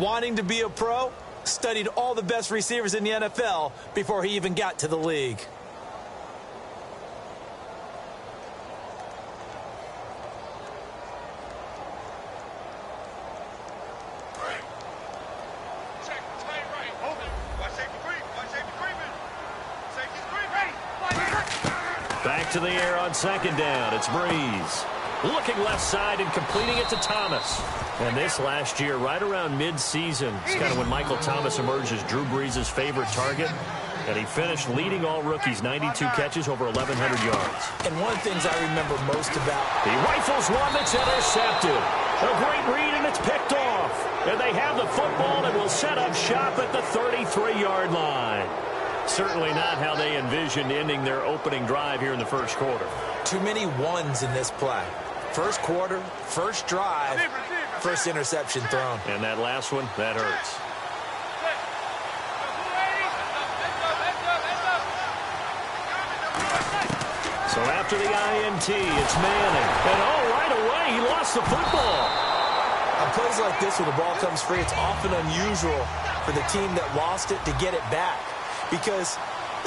Wanting to be a pro, studied all the best receivers in the NFL before he even got to the league. Back to the air on second down. It's Breeze. Looking left side and completing it to Thomas. And this last year, right around mid-season, it's kind of when Michael Thomas emerged as Drew Brees' favorite target. And he finished leading all rookies, 92 catches, over 1,100 yards. And one of the things I remember most about... He rifles one that's intercepted. A great read, and it's picked off. And they have the football and will set up shop at the 33-yard line. Certainly not how they envisioned ending their opening drive here in the first quarter. Too many ones in this play. First quarter, first drive, first interception thrown. And that last one, that hurts. So after the INT, it's Manning. And right away, he lost the football. On plays like this where the ball comes free, it's often unusual for the team that lost it to get it back. Because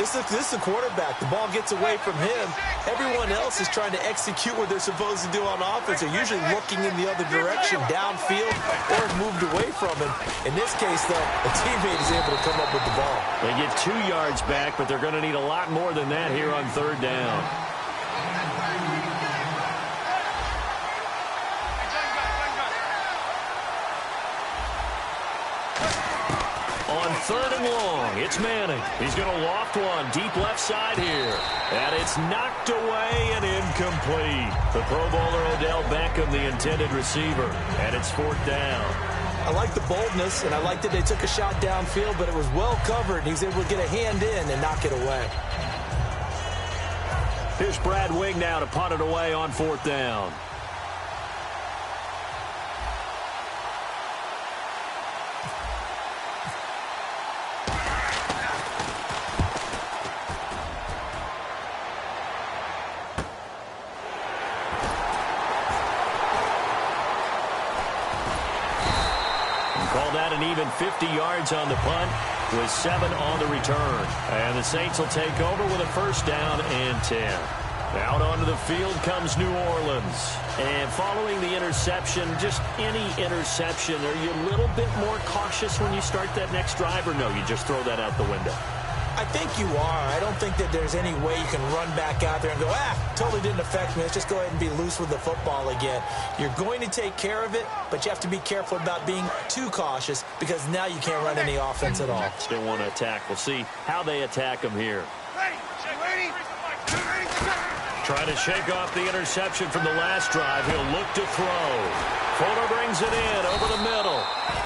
this is the quarterback. The ball gets away from him. Everyone else is trying to execute what they're supposed to do on offense. They're usually looking in the other direction, downfield, or moved away from him. In this case, though, a teammate is able to come up with the ball. They get 2 yards back, but they're going to need a lot more than that here on third down. Third and long, it's Manning. He's going to loft one deep left side here. And it's knocked away and incomplete. The Pro Bowler Odell Beckham, the intended receiver. And it's fourth down. I like the boldness, and I like that they took a shot downfield, but it was well covered. He's able to get a hand in and knock it away. Here's Brad Wing now to punt it away on fourth down. An even 50 yards on the punt with 7 on the return. And the Saints will take over with a first down and 10. Out onto the field comes New Orleans. And following the interception, just any interception, are you a little bit more cautious when you start that next drive, or no, you just throw that out the window? I think you are. I don't think that there's any way you can run back out there and go, totally didn't affect me. Let's just go ahead and be loose with the football again. You're going to take care of it, but you have to be careful about being too cautious because now you can't run any offense at all. Still want to attack. We'll see how they attack them here. Trying to shake off the interception from the last drive. He'll look to throw. Fuller brings it in over the middle.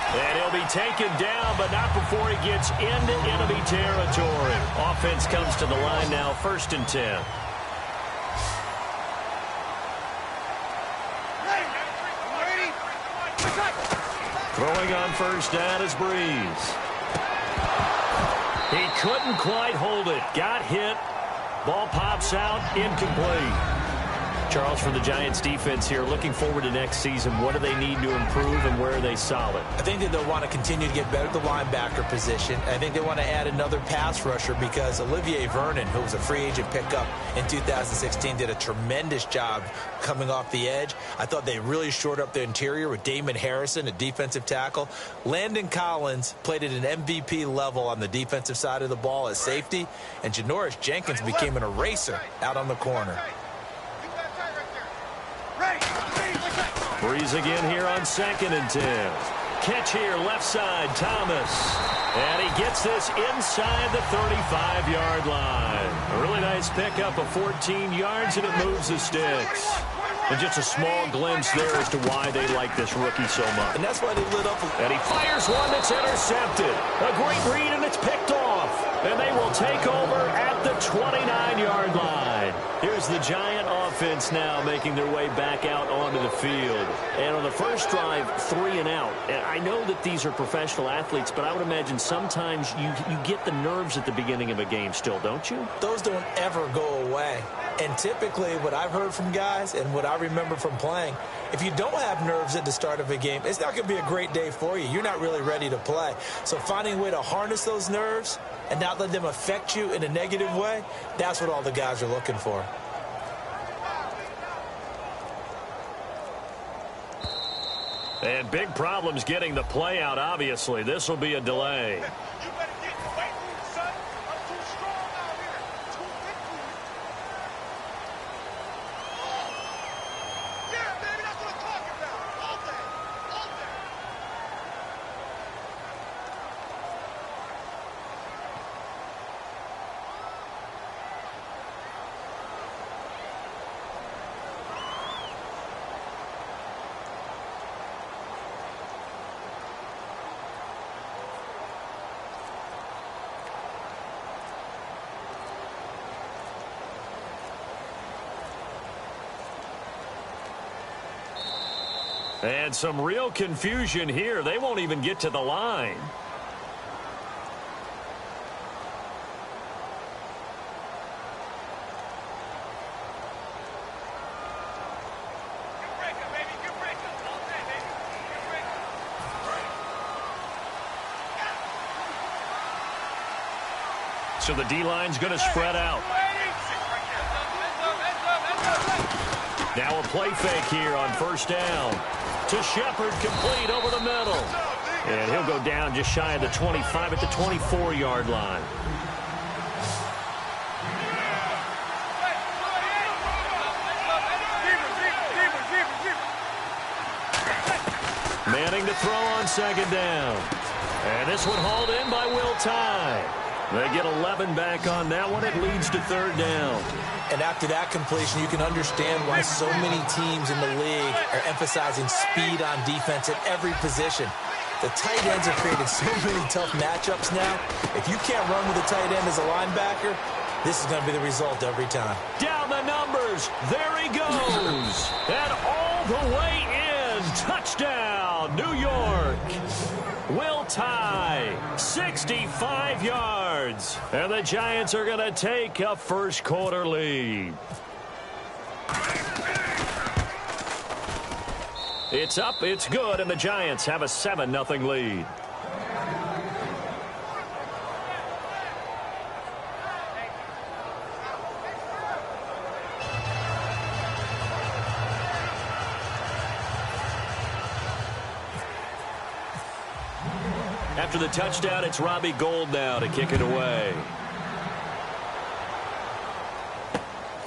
And he'll be taken down, but not before he gets into enemy territory. Offense comes to the line now, 1st and 10. Throwing on first down is Breeze. He couldn't quite hold it. Got hit. Ball pops out, incomplete. Charles, for the Giants defense here, looking forward to next season, what do they need to improve and where are they solid? I think that they'll want to continue to get better at the linebacker position. I think they want to add another pass rusher because Olivier Vernon, who was a free agent pickup in 2016, did a tremendous job coming off the edge. I thought they really shored up the interior with Damon Harrison, a defensive tackle. Landon Collins played at an MVP level on the defensive side of the ball as safety, and Janoris Jenkins became an eraser out on the corner. Breeze again here on 2nd and 10. Catch here, left side, Thomas. And he gets this inside the 35-yard line. A really nice pickup of 14 yards, and it moves the sticks. And just a small glimpse there as to why they like this rookie so much. And that's why they lit up. And he fires one that's intercepted. A great read, and it's picked off. And they will take over at the 29-yard line. Here's the the Giant offense now making their way back out onto the field. And on the first drive, 3 and out. And I know that these are professional athletes, but I would imagine sometimes you get the nerves at the beginning of a game still, don't you? Those don't ever go away. And typically what I've heard from guys and what I remember from playing, if you don't have nerves at the start of a game, it's not going to be a great day for you. You're not really ready to play. So finding a way to harness those nerves and not let them affect you in a negative way, that's what all the guys are looking for. And big problems getting the play out, obviously. This will be a delay. And some real confusion here. They won't even get to the line. So the D-line's going to spread out. Now a play fake here on first down. To Shepard, complete over the middle. And he'll go down just shy of the 25 at the 24-yard line. Manning to throw on second down. And this one hauled in by Will Tye. They get 11 back on that one. It leads to third down. And after that completion, you can understand why so many teams in the league are emphasizing speed on defense at every position. The tight ends have created so many tough matchups now. If you can't run with a tight end as a linebacker, this is going to be the result every time. Down the numbers. There he goes. And all the way in. Touchdown, New York. Will Tye, 65 yards. And the Giants are going to take a first quarter lead. It's up, it's good, and the Giants have a 7-0 lead. After the touchdown, it's Robbie Gould now to kick it away.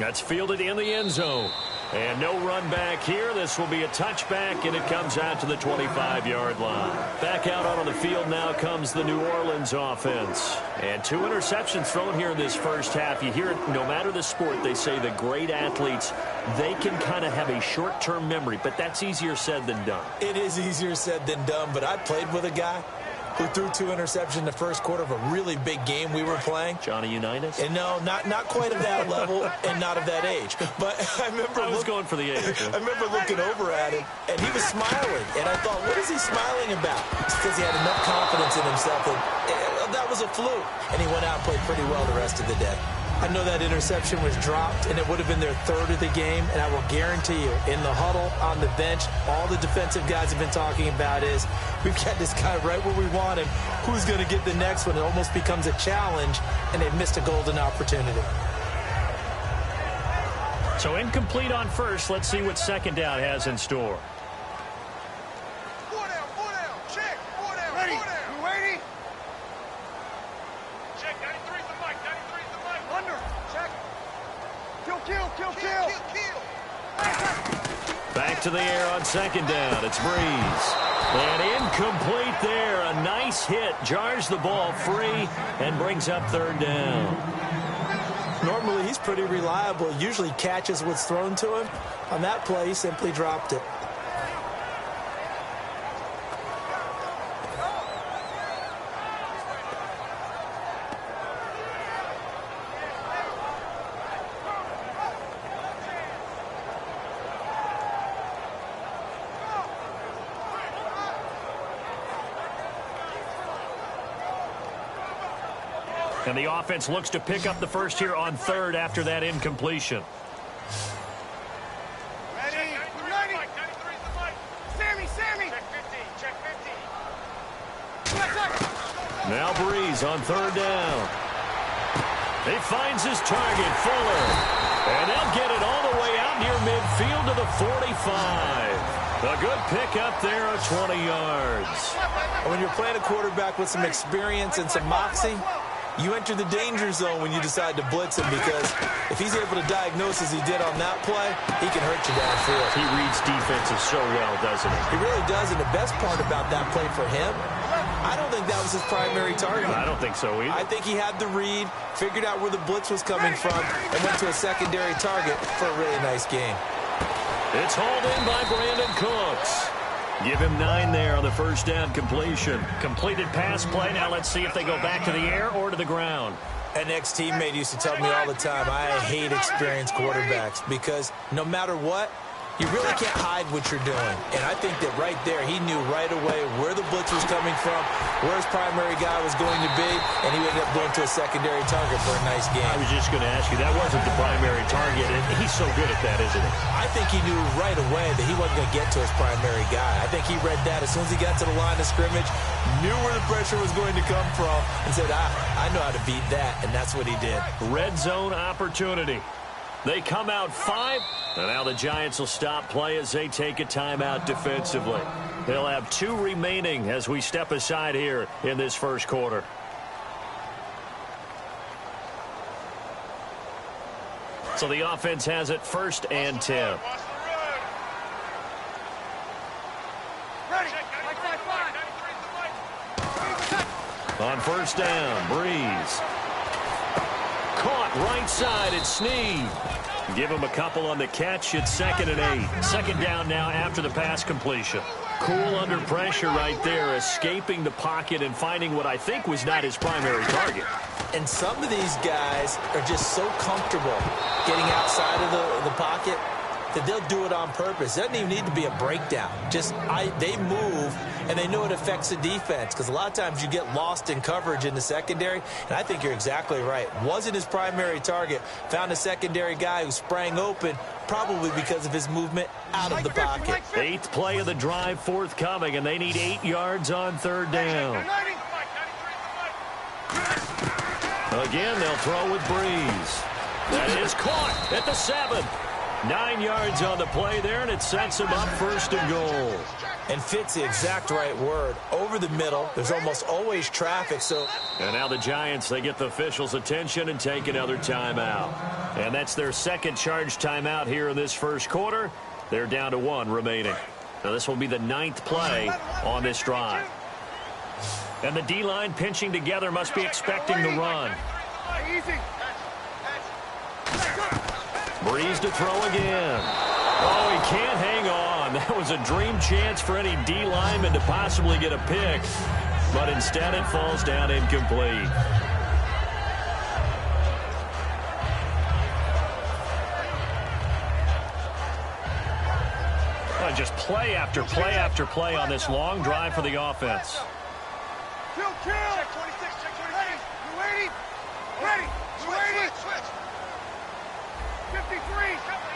That's fielded in the end zone. And no run back here. This will be a touchback, and it comes out to the 25-yard line. Back out on the field now comes the New Orleans offense. And 2 interceptions thrown here in this first half. You hear it, no matter the sport, they say the great athletes, they can kind of have a short-term memory, but that's easier said than done. It is easier said than done, but I played with a guy who threw 2 interceptions in the first quarter of a really big game we were playing. Johnny Unitas? And no, not quite of that level and not of that age. But I was going for the age. I remember looking over at him, and he was smiling. And I thought, what is he smiling about? It's because he had enough confidence in himself that was a fluke. And he went out and played pretty well the rest of the day. I know that interception was dropped, and it would have been their 3rd of the game. And I will guarantee you, in the huddle, on the bench, all the defensive guys have been talking about is, we've got this guy right where we want him. Who's going to get the next one? It almost becomes a challenge, and they've missed a golden opportunity. So incomplete on first. Let's see what second down has in store. 4 down, check, 4 down, ready. 4 down. You ready? Check, 93's the mic, 93's the mic. Under, check. Kill. Back to the air on second down. It's Breeze. And incomplete there. A nice hit. Jars the ball free and brings up third down. Normally, he's pretty reliable. Usually catches what's thrown to him. On that play, he simply dropped it. And the offense looks to pick up the first here on third after that incompletion. Ready? Ready? Sammy! Check 50. Now Breeze on third down. He finds his target, Fuller. And they'll get it all the way out near midfield to the 45. A good pickup there of 20 yards. When you're playing a quarterback with some experience and some moxie, you enter the danger zone when you decide to blitz him, because if he's able to diagnose as he did on that play, he can hurt you downfield. He reads defenses so well, doesn't he? He really does, and the best part about that play for him, I don't think that was his primary target. I don't think so either. I think he had the read, figured out where the blitz was coming from, and went to a secondary target for a really nice game. It's hauled in by Brandon Cooks. Give him 9 there on the first down completion. Completed pass play. Now let's see if they go back to the air or to the ground. An ex-teammate used to tell me all the time, I hate experienced quarterbacks, because no matter what, you really can't hide what you're doing. And I think that right there, he knew right away where the blitz was coming from, where his primary guy was going to be, and he ended up going to a secondary target for a nice game. I was just going to ask you, that wasn't the primary target, and he's so good at that, isn't he? I think he knew right away that he wasn't going to get to his primary guy. I think he read that as soon as he got to the line of scrimmage, knew where the pressure was going to come from, and said, I know how to beat that, and that's what he did. Red zone opportunity. They come out 5, and now the Giants will stop play as they take a timeout defensively. They'll have 2 remaining as we step aside here in this first quarter. So the offense has it 1st and 10. On first down, Breeze. Caught right side, it's Snead. Give him a couple on the catch. It's 2nd and 8. 2nd down now after the pass completion. Cool under pressure right there, escaping the pocket and finding what I think was not his primary target. And some of these guys are just so comfortable getting outside of the pocket that they'll do it on purpose. It doesn't even need to be a breakdown. They move, and they know it affects the defense, because a lot of times you get lost in coverage in the secondary, and I think you're exactly right. Wasn't his primary target. Found a secondary guy who sprang open, probably because of his movement out of the pocket. 8th play of the drive forthcoming, and they need 8 yards on 3rd down. Again, they'll throw with Breeze. That is caught at the 7. 9 yards on the play there, and it sets him up 1st and goal. And fits the exact right word. Over the middle, there's almost always traffic, so... And now the Giants, they get the officials' attention and take another timeout. And that's their 2nd charge timeout here in this first quarter. They're down to 1 remaining. Now this will be the 9th play on this drive. And the D-line pinching together must be expecting the run. Breeze to throw again. Oh, he can't hang on. That was a dream chance for any D lineman to possibly get a pick. But instead it falls down incomplete. Well, just play after play after play on this long drive for the offense. Kill. Check 26, check 26. You waiting? Ready. You waiting? Switch. 53. He's coming.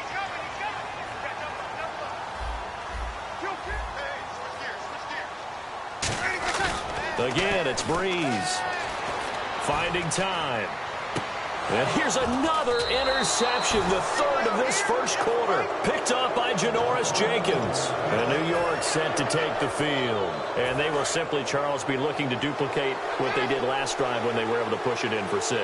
Again, it's Breeze. Finding time. And here's another interception, the 3rd of this first quarter. Picked off by Janoris Jenkins. And New York set to take the field. And they will simply, Charles, be looking to duplicate what they did last drive when they were able to push it in for 6.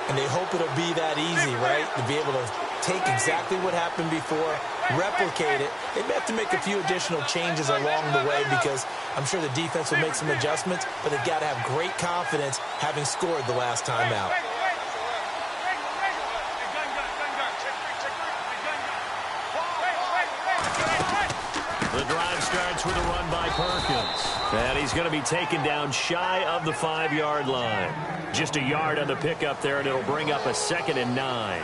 And they hope it'll be that easy, right? To be able to take exactly what happened before, replicate it. They may have to make a few additional changes along the way, because I'm sure the defense will make some adjustments, but they've got to have great confidence having scored the last time out. The drive starts with a run by Perkins. And he's going to be taken down shy of the 5-yard line. Just a yard on the pickup there, and it'll bring up a 2nd and 9.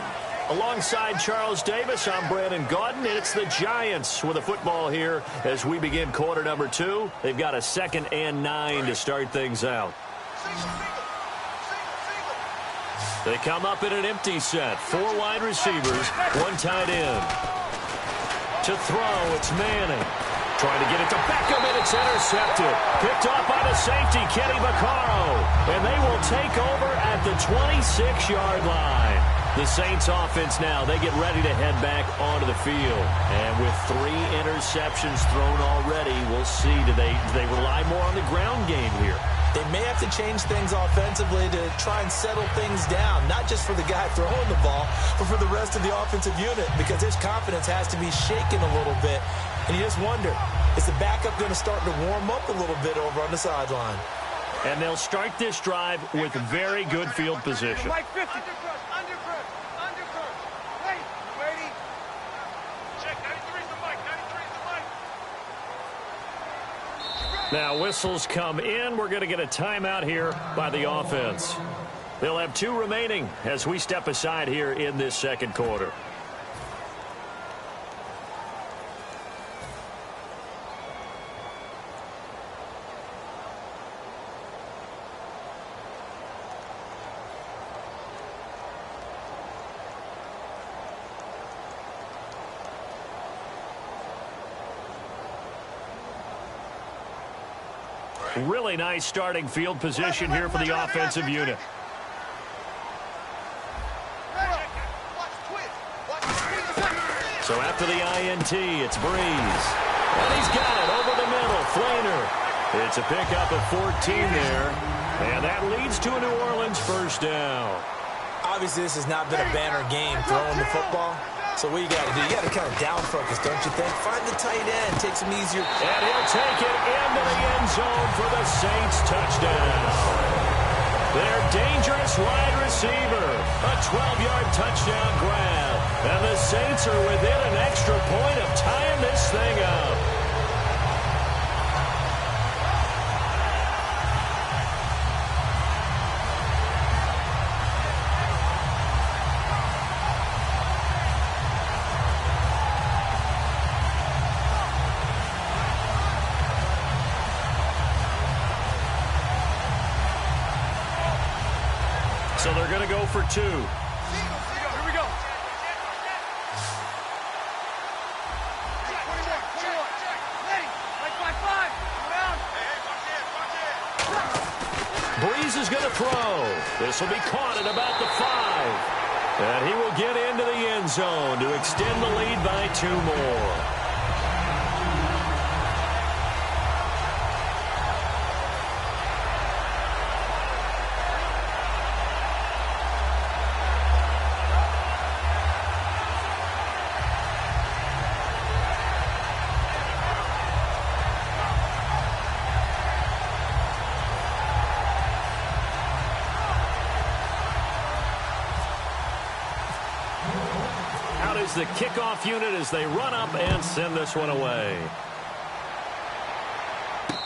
Alongside Charles Davis, I'm Brandon Gaudin, and it's the Giants with a football here as we begin quarter number 2. They've got a 2nd and 9 to start things out. They come up in an empty set. 4 wide receivers, 1 tight end. To throw, it's Manning. Trying to get it to Beckham, and it's intercepted. Picked off by the safety, Kenny Vaccaro. And they will take over at the 26-yard line. The Saints offense now, they get ready to head back onto the field. And with 3 interceptions thrown already, we'll see, do they rely more on the ground game here? They may have to change things offensively to try and settle things down, not just for the guy throwing the ball, but for the rest of the offensive unit, because his confidence has to be shaken a little bit. And you just wonder, is the backup going to start to warm up a little bit over on the sideline? And they'll start this drive with very good field position. Mike 50. Undercurve. Hey, waiting. Check, 93's the Mike. 93's the Mike. Now whistles come in. We're going to get a timeout here by the offense. They'll have 2 remaining as we step aside here in this second quarter. Really nice starting field position here for the offensive unit. So after the INT, it's Breeze. And he's got it over the middle. Flainer. It's a pickup of 14 there. And that leads to a New Orleans first down. Obviously, this has not been a banner game throwing the football. So what you got to do, you got to kind of down focus, don't you think? Find the tight end, take some easier. And he'll take it into the end zone for the Saints touchdown. Their dangerous wide receiver, a 12-yard touchdown grab. And the Saints are within an extra point of tying this thing up. So they're going to go for 2. Here we go. 21. Ready. Right 5. Down. Hey, Breeze is going to throw. This will be caught at about the 5. And he will get into the end zone to extend the lead by 2 more. The kickoff unit as they run up and send this one away.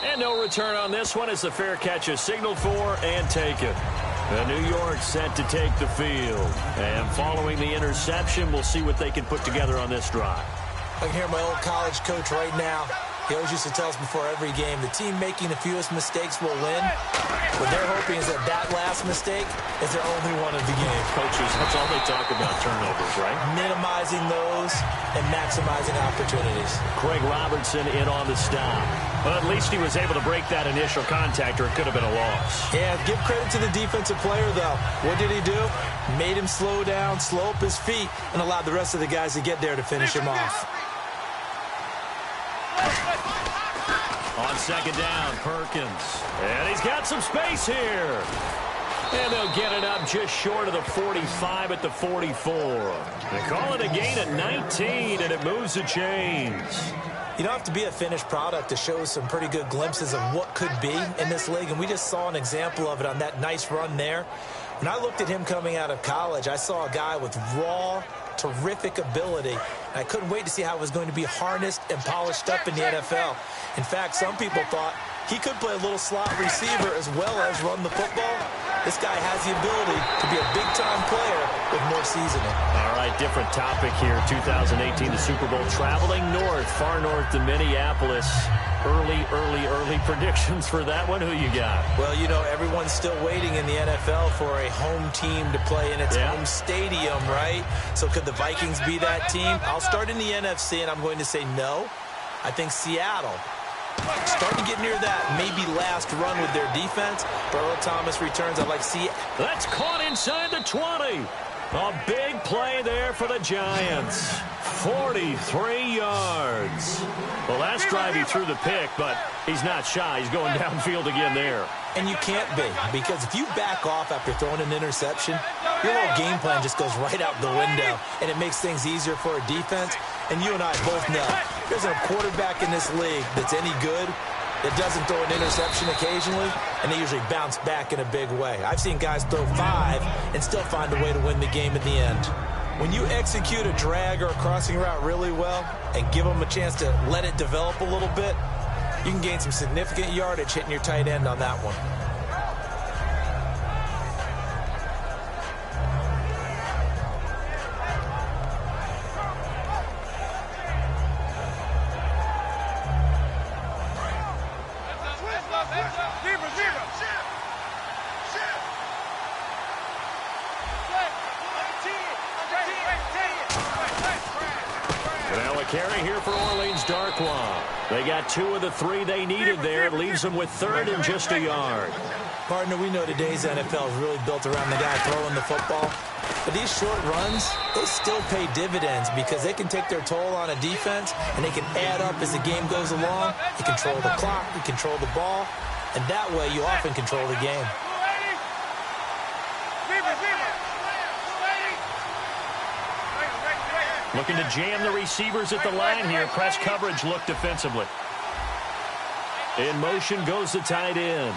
And no return on this one as the fair catch is signaled for and taken. And New York set to take the field. And following the interception, we'll see what they can put together on this drive. I can hear my old college coach right now. He always used to tell us before every game, the team making the fewest mistakes will win. What they're hoping is that last mistake is their only one of the game. Coaches, that's all they talk about, turnovers, right? Minimizing those and maximizing opportunities. Craig Robertson in on the stop. But at least he was able to break that initial contact, or it could have been a loss. Yeah, give credit to the defensive player, though. What did he do? Made him slow down, slow up his feet, and allowed the rest of the guys to get there to finish him off. On second down, Perkins. And he's got some space here. And they'll get it up just short of the 45 at the 44. They call it a gain at 19, and it moves the chains. You don't have to be a finished product to show some pretty good glimpses of what could be in this league, and we just saw an example of it on that nice run there. When I looked at him coming out of college, I saw a guy with raw, terrific ability. I couldn't wait to see how it was going to be harnessed and polished up in the NFL. In fact, some people thought he could play a little slot receiver as well as run the football. This guy has the ability to be a big-time player with more seasoning. All right, different topic here. 2018, the Super Bowl, traveling north, far north to Minneapolis. Early predictions for that one. Who you got? Well, you know, everyone's still waiting in the NFL for a home team to play in its home stadium, right? So could the Vikings be that team? I'll start in the NFC, and I'm going to say no. I think Seattle, starting to get near that maybe last run with their defense. Earl Thomas returns. I like Seattle. That's caught inside the 20. A big play there for the Giants. 43 yards. Well, last drive he threw the pick, but he's not shy. He's going downfield again there. And you can't be, because if you back off after throwing an interception, your whole game plan just goes right out the window, and it makes things easier for a defense. And you and I both know there's a quarterback in this league that's any good that doesn't throw an interception occasionally, and they usually bounce back in a big way. I've seen guys throw 5 and still find a way to win the game in the end. When you execute a drag or a crossing route really well and give them a chance to let it develop a little bit, you can gain some significant yardage hitting your tight end on that one. Carry here for Orleans Darkwa. They got 2 of the 3 they needed there. It leaves them with 3rd and just a yard. Partner, we know today's NFL is really built around the guy throwing the football. But these short runs, they still pay dividends because they can take their toll on a defense and they can add up as the game goes along. You control the clock, you control the ball, and that way you often control the game. Looking to jam the receivers at the line here. Press coverage look defensively. In motion goes the tight end.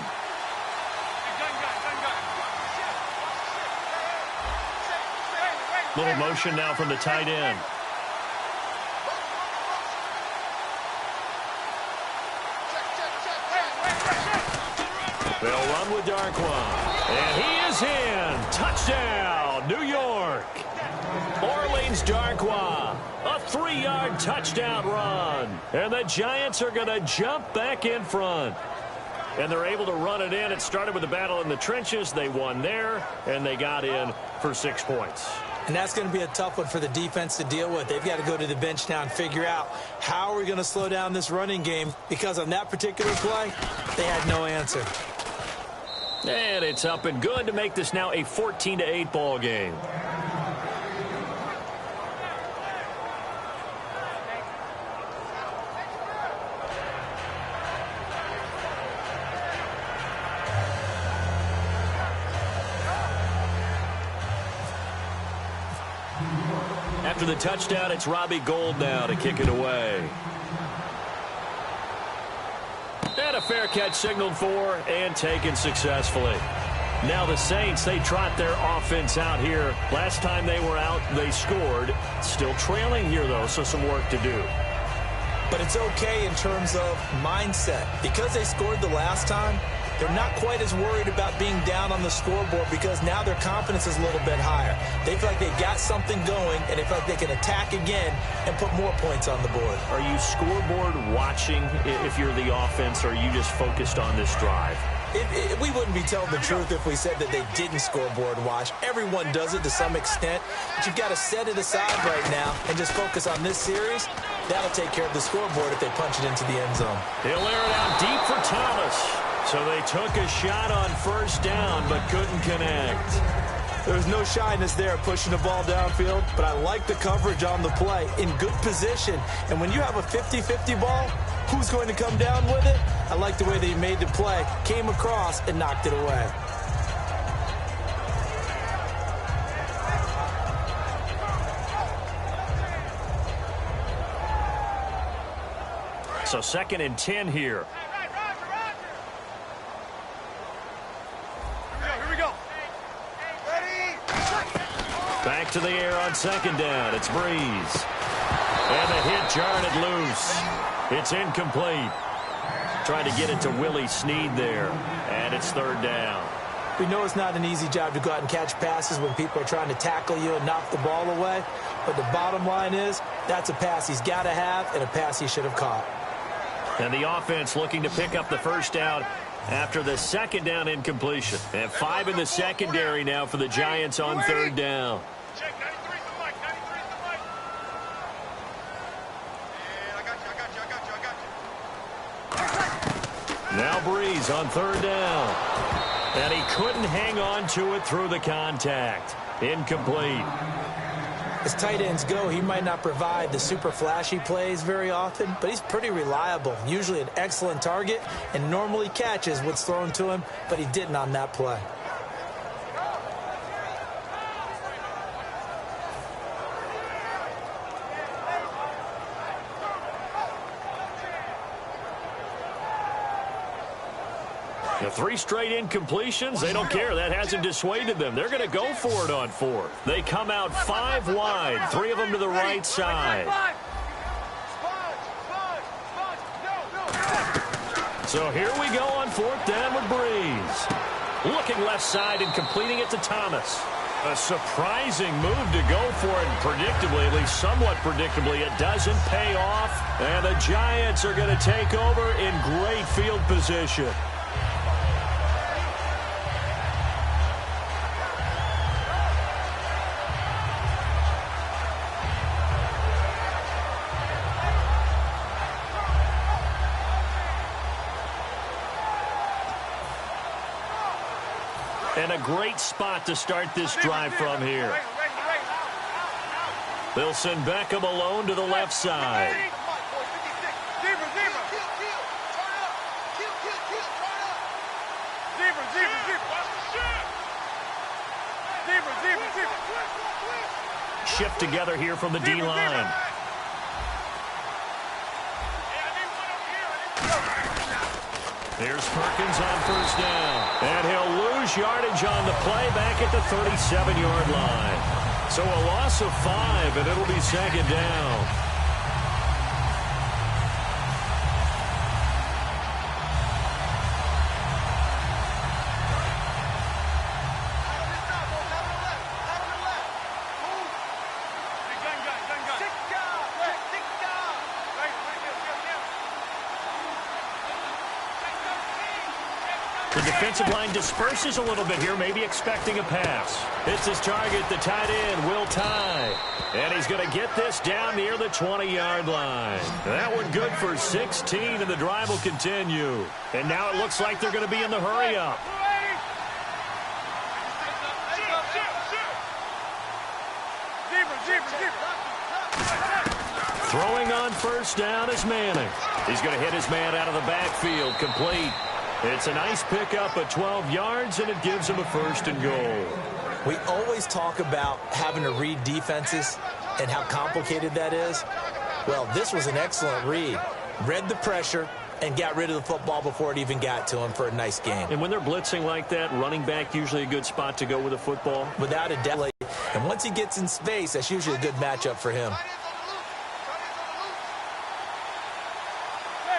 Little motion now from the tight end. They'll run with Darkwa. And he is in. Touchdown, New York. Orleans Darkwa, a 3-yard touchdown run. And the Giants are going to jump back in front. And they're able to run it in. It started with a battle in the trenches. They won there, and they got in for 6 points. And that's going to be a tough one for the defense to deal with. They've got to go to the bench now and figure out how are we going to slow down this running game, because on that particular play, they had no answer. And it's up and good to make this now a 14-8 ball game. After the touchdown, it's Robbie Gould now to kick it away. And a fair catch signaled for and taken successfully. Now the Saints, they trot their offense out here. Last time they were out, they scored. Still trailing here, though, so some work to do. But it's okay in terms of mindset. Because they scored the last time, they're not quite as worried about being down on the scoreboard because now their confidence is a little bit higher. They feel like they got something going, and they feel like they can attack again and put more points on the board. Are you scoreboard watching if you're the offense, or are you just focused on this drive? We wouldn't be telling the truth if we said that they didn't scoreboard watch. Everyone does it to some extent, but you've got to set it aside right now and just focus on this series. That'll take care of the scoreboard if they punch it into the end zone. He'll air it out deep for Thomas. So they took a shot on first down, but couldn't connect. There's no shyness there pushing the ball downfield, but I like the coverage on the play in good position. And when you have a 50-50 ball, who's going to come down with it? I like the way they made the play, came across, and knocked it away. So 2nd and 10 here. Back to the air on 2nd down. It's Breeze. And the hit jarred it loose. It's incomplete. Trying to get it to Willie Snead there. And it's 3rd down. We know it's not an easy job to go out and catch passes when people are trying to tackle you and knock the ball away. But the bottom line is, that's a pass he's got to have and a pass he should have caught. And the offense looking to pick up the first down after the second down incompletion. And 5 in the secondary now for the Giants on third down. Check 93's the mic. 93's the mic. And I got you. Now Breeze on third down. And he couldn't hang on to it through the contact. Incomplete. As tight ends go, he might not provide the super flashy plays very often, but he's pretty reliable. Usually an excellent target and normally catches what's thrown to him, but he didn't on that play. The 3 straight incompletions, they don't care. That hasn't dissuaded them. They're going to go for it on 4th. They come out 5 wide, 3 of them to the right side. So here we go on 4th down with Breeze. Looking left side and completing it to Thomas. A surprising move to go for it, and predictably, at least somewhat predictably, it doesn't pay off. And the Giants are going to take over in great field position. And a great spot to start this drive from here. They'll send Beckham alone to the left side. Shift together here from the D-line. Here's Perkins on first down. And he'll lose yardage on the play back at the 37-yard line. So a loss of 5, and it'll be second down. The defensive line disperses a little bit here, maybe expecting a pass. It's his target, the tight end, Will Tye. And he's going to get this down near the 20-yard line. That one good for 16, and the drive will continue. And now it looks like they're going to be in the hurry-up. Throwing on first down is Manning. He's going to hit his man out of the backfield, complete. It's a nice pickup at 12 yards, and it gives him a 1st and goal. We always talk about having to read defenses and how complicated that is. Well, this was an excellent read. Read the pressure and got rid of the football before it even got to him for a nice game. And when they're blitzing like that, running back usually a good spot to go with the football. Without a doubt. And once he gets in space, that's usually a good matchup for him.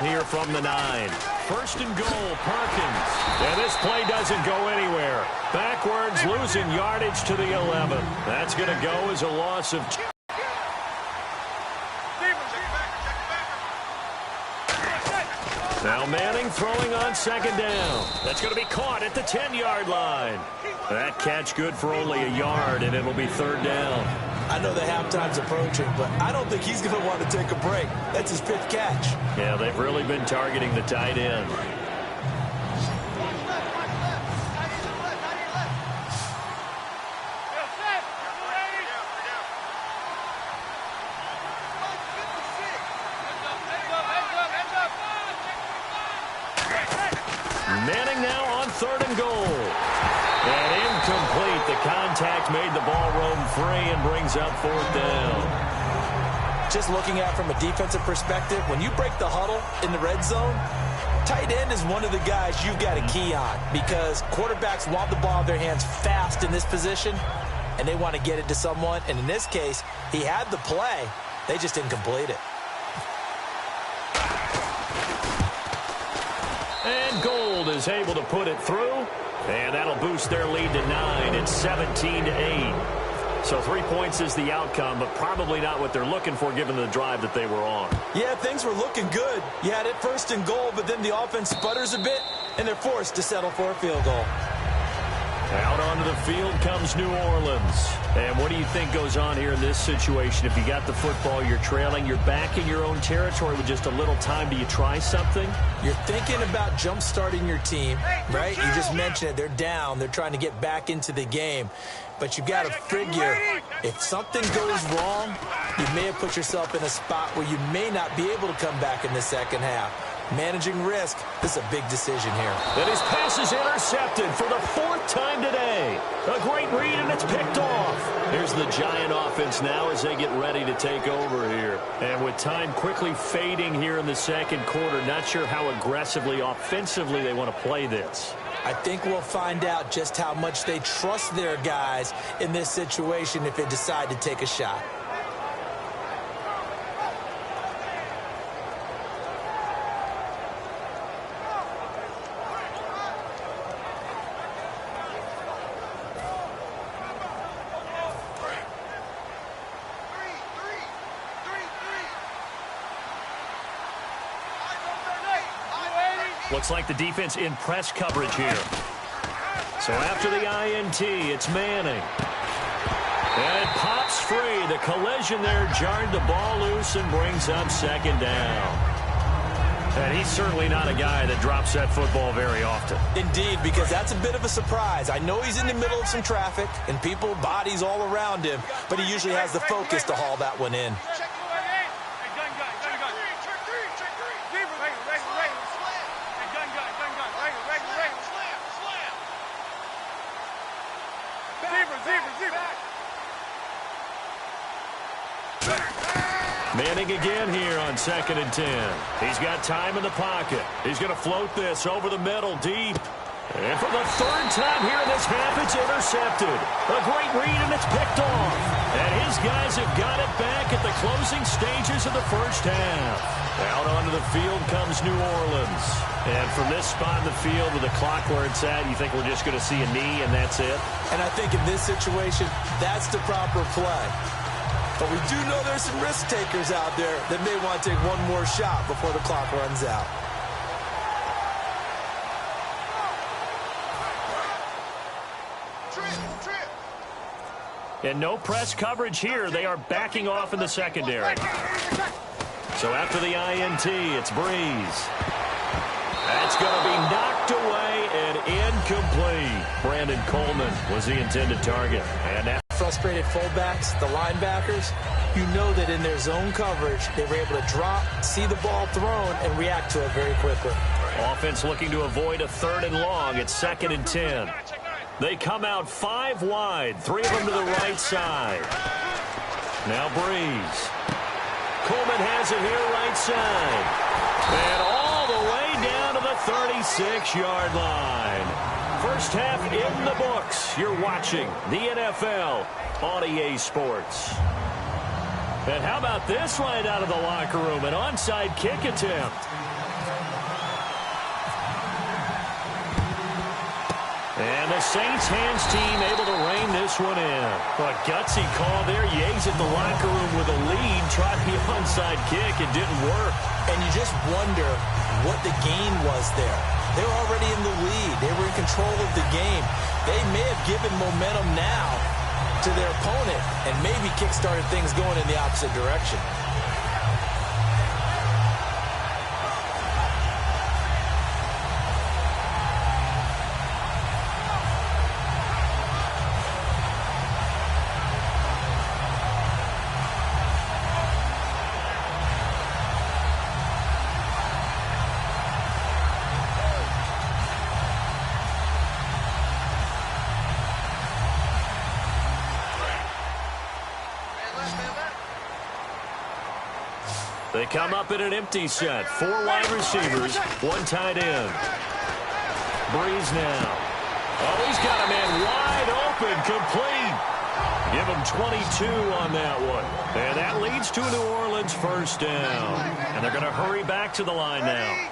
Here from the 9. 1st and goal, Perkins. And this play doesn't go anywhere. Backwards, losing yardage to the 11. That's going to go as a loss of 2. Now Manning throwing on second down. That's going to be caught at the 10-yard line. That catch good for only a yard, and it'll be 3rd down. I know the halftime's approaching, but I don't think he's going to want to take a break. That's his 5th catch. Yeah, they've really been targeting the tight end. Manning now on 3rd and goal. And incomplete. The contact made the ball roam free and brings up 4th down. Just looking at it from a defensive perspective, when you break the huddle in the red zone, tight end is one of the guys you've got to key on because quarterbacks want the ball in their hands fast in this position, and they want to get it to someone. And in this case, he had the play. They just didn't complete it. And Gold is able to put it through. And that'll boost their lead to 9. It's 17-8. So 3 points is the outcome, but probably not what they're looking for given the drive that they were on. Yeah, things were looking good. You had it first and goal, but then the offense sputters a bit, and they're forced to settle for a field goal. Out onto the field comes New Orleans. And what do you think goes on here in this situation? If you got the football, you're trailing, you're back in your own territory with just a little time. Do you try something? You're thinking about jump-starting your team, right? You just mentioned it. They're down. They're trying to get back into the game. But you've got to figure if something goes wrong, you may have put yourself in a spot where you may not be able to come back in the second half. Managing risk, this is a big decision here. And his pass is intercepted for the 4th time today. A great read, and it's picked off. Here's the Giant offense now as they get ready to take over here. And with time quickly fading here in the second quarter, not sure how aggressively, offensively they want to play this. I think we'll find out just how much they trust their guys in this situation if they decide to take a shot. Looks like the defense in press coverage here. So after the INT, it's Manning. And it pops free. The collision there jarred the ball loose and brings up second down. And he's certainly not a guy that drops that football very often. Indeed, because that's a bit of a surprise. I know he's in the middle of some traffic and people, bodies all around him, but he usually has the focus to haul that one in. Manning again here on 2nd and 10. He's got time in the pocket. He's going to float this over the middle deep. And for the 3rd time here in this half, it's intercepted. A great read, and it's picked off. And his guys have got it back at the closing stages of the first half. Out onto the field comes New Orleans. And from this spot in the field with the clock where it's at, you think we're just going to see a knee and that's it? And I think in this situation, that's the proper play. But we do know there's some risk takers out there that may want to take one more shot before the clock runs out. And no press coverage here. They are backing off in the secondary. So after the INT, it's Breeze. That's going to be knocked away and incomplete. Brandon Coleman was the intended target. And that frustrated fullbacks, the linebackers, you know that in their zone coverage, they were able to drop, see the ball thrown, and react to it very quickly. Offense looking to avoid a 3rd and long. It's 2nd and 10. They come out 5 wide, 3 of them to the right side. Now Breeze. Coleman has it here right side. And all the way down to the 36-yard line. First half in the books. You're watching the NFL on EA Sports. And how about this right out of the locker room? An onside kick attempt. And the Saints hands team able to rein this one in. A gutsy call there. Yates at the locker room with a lead. Tried the onside kick. It didn't work. And you just wonder what the gain was there. They were already in the lead. They were in control of the game. They may have given momentum now to their opponent and maybe kick-started things going in the opposite direction. They come up in an empty set. 4 wide receivers, 1 tight end. Breeze now. Oh, he's got a man wide open, complete. Give him 22 on that one. And that leads to a New Orleans first down. And they're going to hurry back to the line now.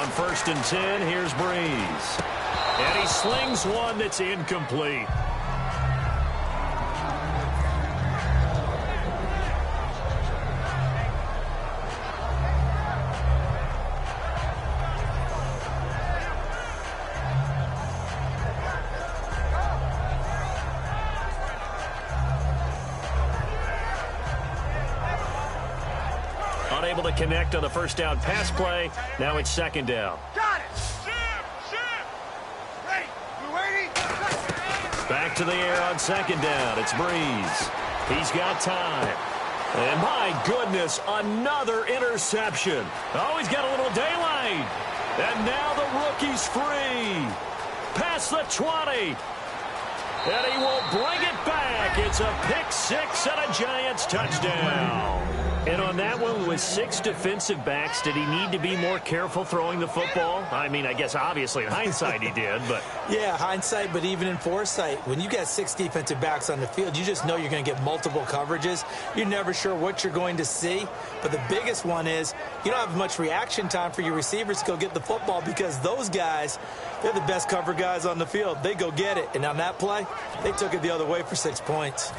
On 1st and 10, here's Breeze. And he slings one that's incomplete. Unable to connect on the first down pass play. Now it's 2nd down. Got it. Ready. We're waiting. Back to the air on 2nd down. It's Breeze. He's got time. And my goodness, another interception. Oh, he's got a little daylight. And now the rookie's free. Past the 20. And he will bring it back. It's a pick six and a Giants touchdown. And on that one, with 6 defensive backs, did he need to be more careful throwing the football? I mean, I guess obviously in hindsight he did, but... Yeah, hindsight, but even in foresight, when you got 6 defensive backs on the field, you just know you're going to get multiple coverages. You're never sure what you're going to see. But the biggest one is you don't have much reaction time for your receivers to go get the football because those guys, they're the best cover guys on the field. They go get it. And on that play, they took it the other way for 6 points.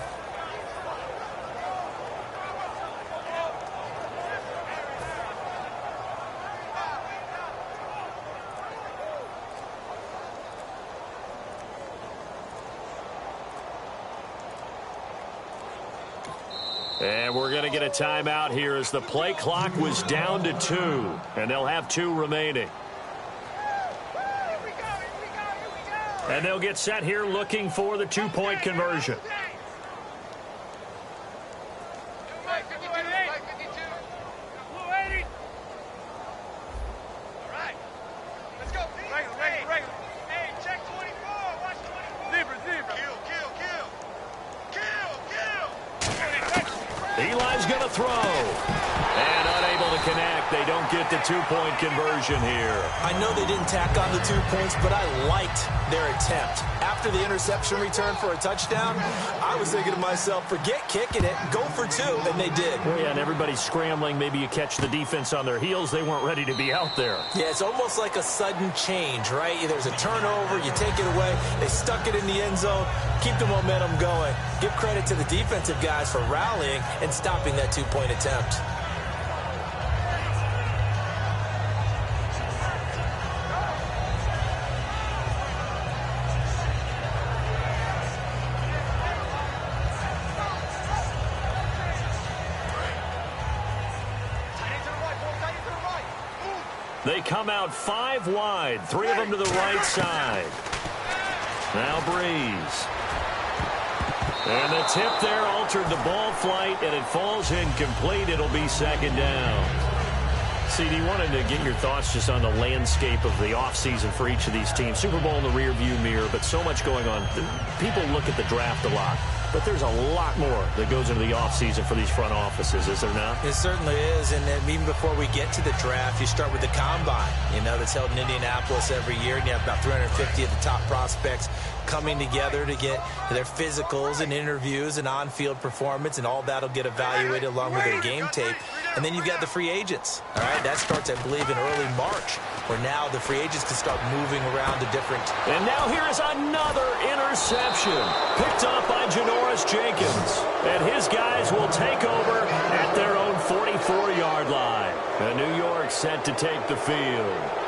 And we're going to get a timeout here as the play clock was down to 2. And they'll have 2 remaining. And they'll get set here looking for the 2-point conversion. Eli's going to throw. And unable to connect. They don't get the 2-point conversion here. I know they didn't tack on the 2 points, but I liked their attempt. After the interception return for a touchdown, I was thinking to myself, forget kicking it, go for 2, and they did. Well, yeah, and everybody's scrambling. Maybe you catch the defense on their heels. They weren't ready to be out there. Yeah, it's almost like a sudden change, right? There's a turnover, you take it away, they stuck it in the end zone, keep the momentum going. Give credit to the defensive guys for rallying and stopping that 2-point attempt. They come out 5 wide, 3 of them to the right side. Now Breeze. And the tip there altered the ball flight, and it falls incomplete. It'll be 2nd down. CD, wanted to get your thoughts just on the landscape of the offseason for each of these teams. Super Bowl in the rearview mirror, but so much going on. People look at the draft a lot, but there's a lot more that goes into the offseason for these front offices, is there not? It certainly is, and then even before we get to the draft, you start with the combine, that's held in Indianapolis every year, and you have about 350 of the top prospects coming together to get their physicals and interviews and on-field performance, and all that'll get evaluated along with their game tape. And then you've got the free agents, all right? That starts, I believe, in early March, where now the free agents can start moving around to different... And now here is another interception, picked up by Janoris Jenkins. And his guys will take over at their own 44-yard line. And New York set to take the field.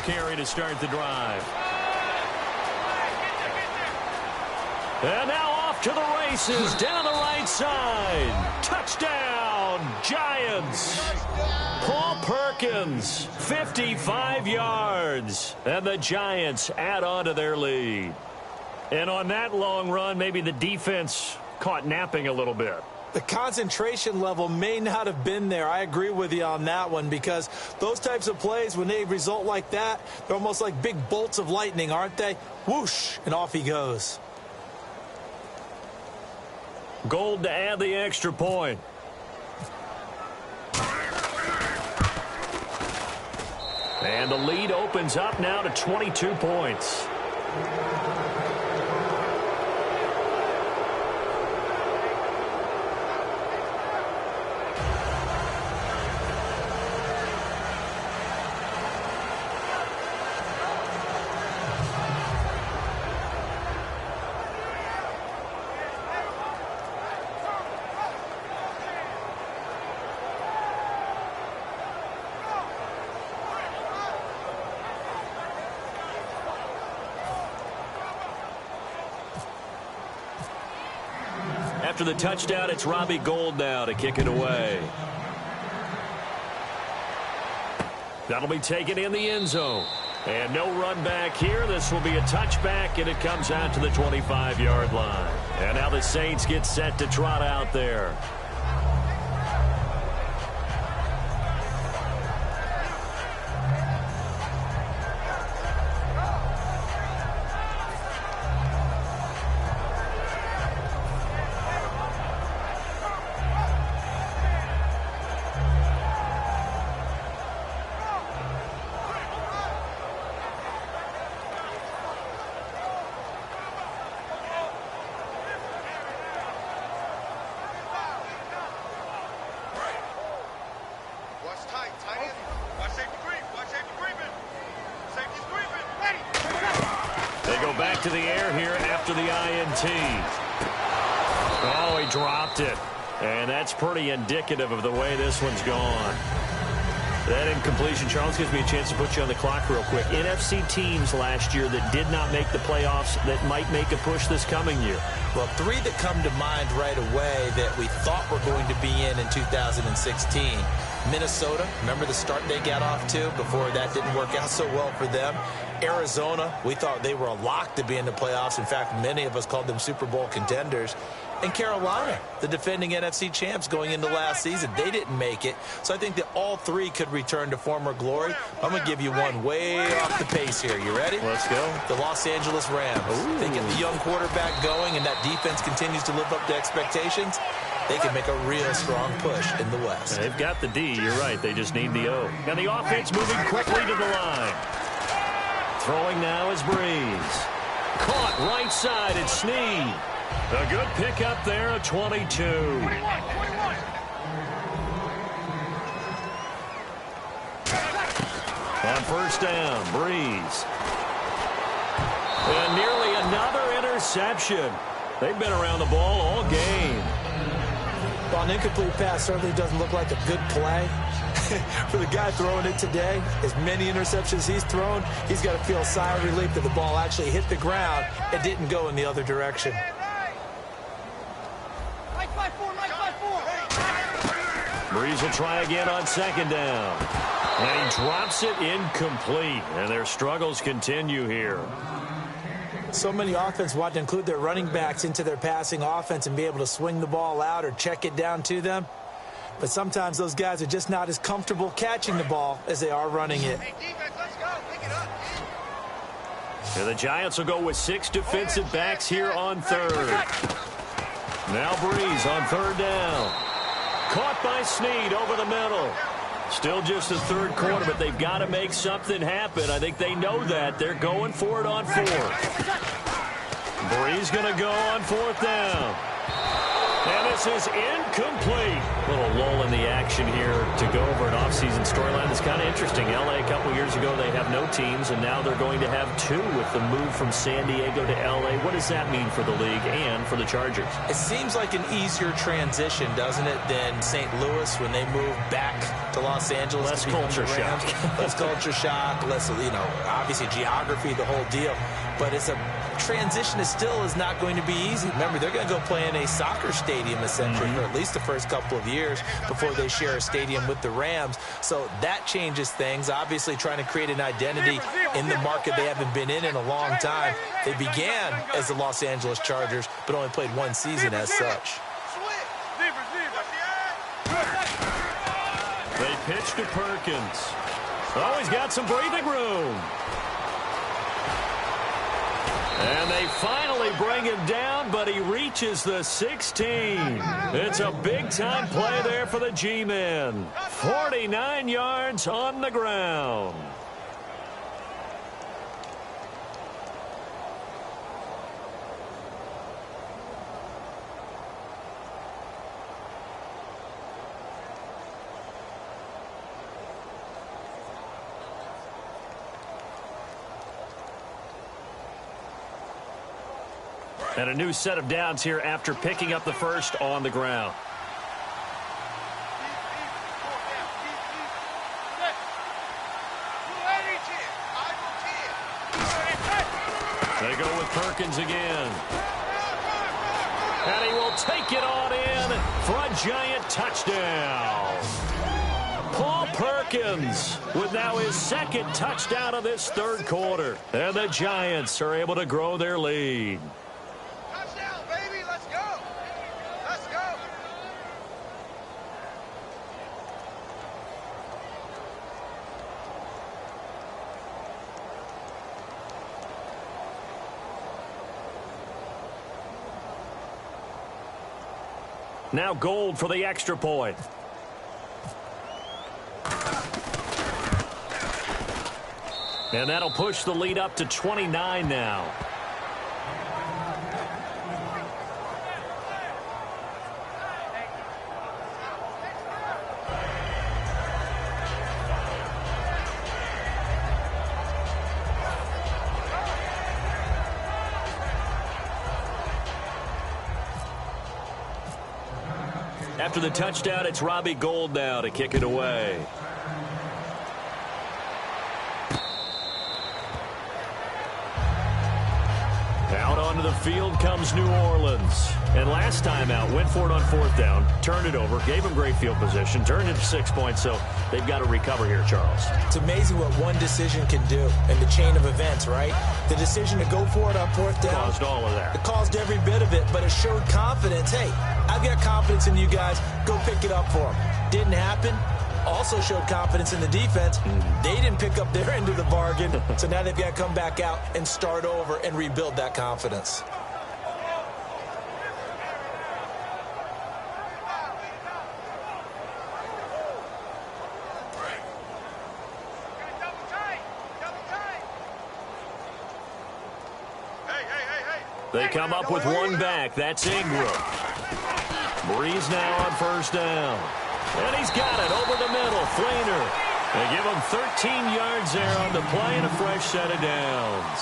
Carry to start the drive. And now off to the races down the right side. Touchdown, Giants. Paul Perkins, 55 yards. And the Giants add on to their lead. And on that long run, maybe the defense caught napping a little bit. The concentration level may not have been there. I agree with you on that one, because those types of plays, when they result like that, they're almost like big bolts of lightning, aren't they? Whoosh, and off he goes. Gold to add the extra point. And the lead opens up now to 22 points. After the touchdown, it's Robbie Gould now to kick it away. That'll be taken in the end zone. And no run back here. This will be a touchback, and it comes out to the 25-yard line. And now the Saints get set to trot out there. To the air here after the INT. Oh, he dropped it. And that's pretty indicative of the way this one's gone. That incompletion, Charles, gives me a chance to put you on the clock real quick. NFC teams last year that did not make the playoffs that might make a push this coming year. Well, three that come to mind right away that we thought were going to be in 2016. Minnesota, remember the start they got off to before that didn't work out so well for them. Arizona, we thought they were a lock to be in the playoffs. In fact, many of us called them Super Bowl contenders. And Carolina, the defending NFC champs going into last season, they didn't make it. So I think that all three could return to former glory. I'm going to give you one way off the pace here. You ready? Let's go. The Los Angeles Rams. Ooh. They get the young quarterback going, and that defense continues to live up to expectations. They can make a real strong push in the West. They've got the D. You're right. They just need the O. And the offense moving quickly to the line. Throwing now is Breeze. Caught right side. It's Snead. A good pickup there at 22. 21. On first down, Breeze. And nearly another interception. They've been around the ball all game. Well, an incomplete pass certainly doesn't look like a good play. For the guy throwing it today, as many interceptions he's thrown, he's got to feel a sigh of relief that the ball actually hit the ground and didn't go in the other direction. Breeze will try again on second down. And he drops it incomplete. And their struggles continue here. So many offenses want to include their running backs into their passing offense and be able to swing the ball out or check it down to them. But sometimes those guys are just not as comfortable catching the ball as they are running it. Hey, defense, let's go. Pick it up. And the Giants will go with 6 defensive backs here on third. Now Breeze on third down. Caught by Snead over the middle. Still just the third quarter, but they've got to make something happen. I think they know that. They're going for it on fourth. Breeze going to go on fourth down. And this is incomplete. A little lull in the action here to go over an offseason storyline. It's kind of interesting. L.A. a couple years ago, they have no teams, and now they're going to have 2 with the move from San Diego to L.A. What does that mean for the league and for the Chargers? It seems like an easier transition, doesn't it, than St. Louis when they move back to Los Angeles. Less culture shock. Less culture shock, less, obviously geography, the whole deal. But it's a transition that still is not going to be easy. Remember, they're going to go play in a soccer stadium, essentially, for at least the first couple of years before they share a stadium with the Rams. So that changes things. Obviously, trying to create an identity in the market they haven't been in a long time. They began as the Los Angeles Chargers, but only played one season as such. They pitch to Perkins. Oh, he's got some breathing room. And they finally bring him down, but he reaches the 16. It's a big-time play there for the G-men. 49 yards on the ground. And a new set of downs here after picking up the first on the ground. They go with Perkins again. And he will take it on in for a giant touchdown. Paul Perkins with now his second touchdown of this third quarter. And the Giants are able to grow their lead. Touchdown, baby. Let's go. Let's go. Now Gold for the extra point. And that'll push the lead up to 29 now. After the touchdown, it's Robbie Gould now to kick it away. Out onto the field comes New Orleans. And last time out, went for it on fourth down, turned it over, gave him great field position, turned it to 6 points, so they've got to recover here, Charles. It's amazing what one decision can do in the chain of events, right? The decision to go for it on fourth down. Caused all of that. It caused every bit of it, but it showed confidence. Hey, I've got confidence in you guys. Go pick it up for them. Didn't happen. Also showed confidence in the defense. They didn't pick up their end of the bargain, so now they've got to come back out and start over and rebuild that confidence. They come up with one back. That's Ingram. Breeze now on first down. And he's got it over the middle. Flainer. They give him 13 yards there on the play and a fresh set of downs.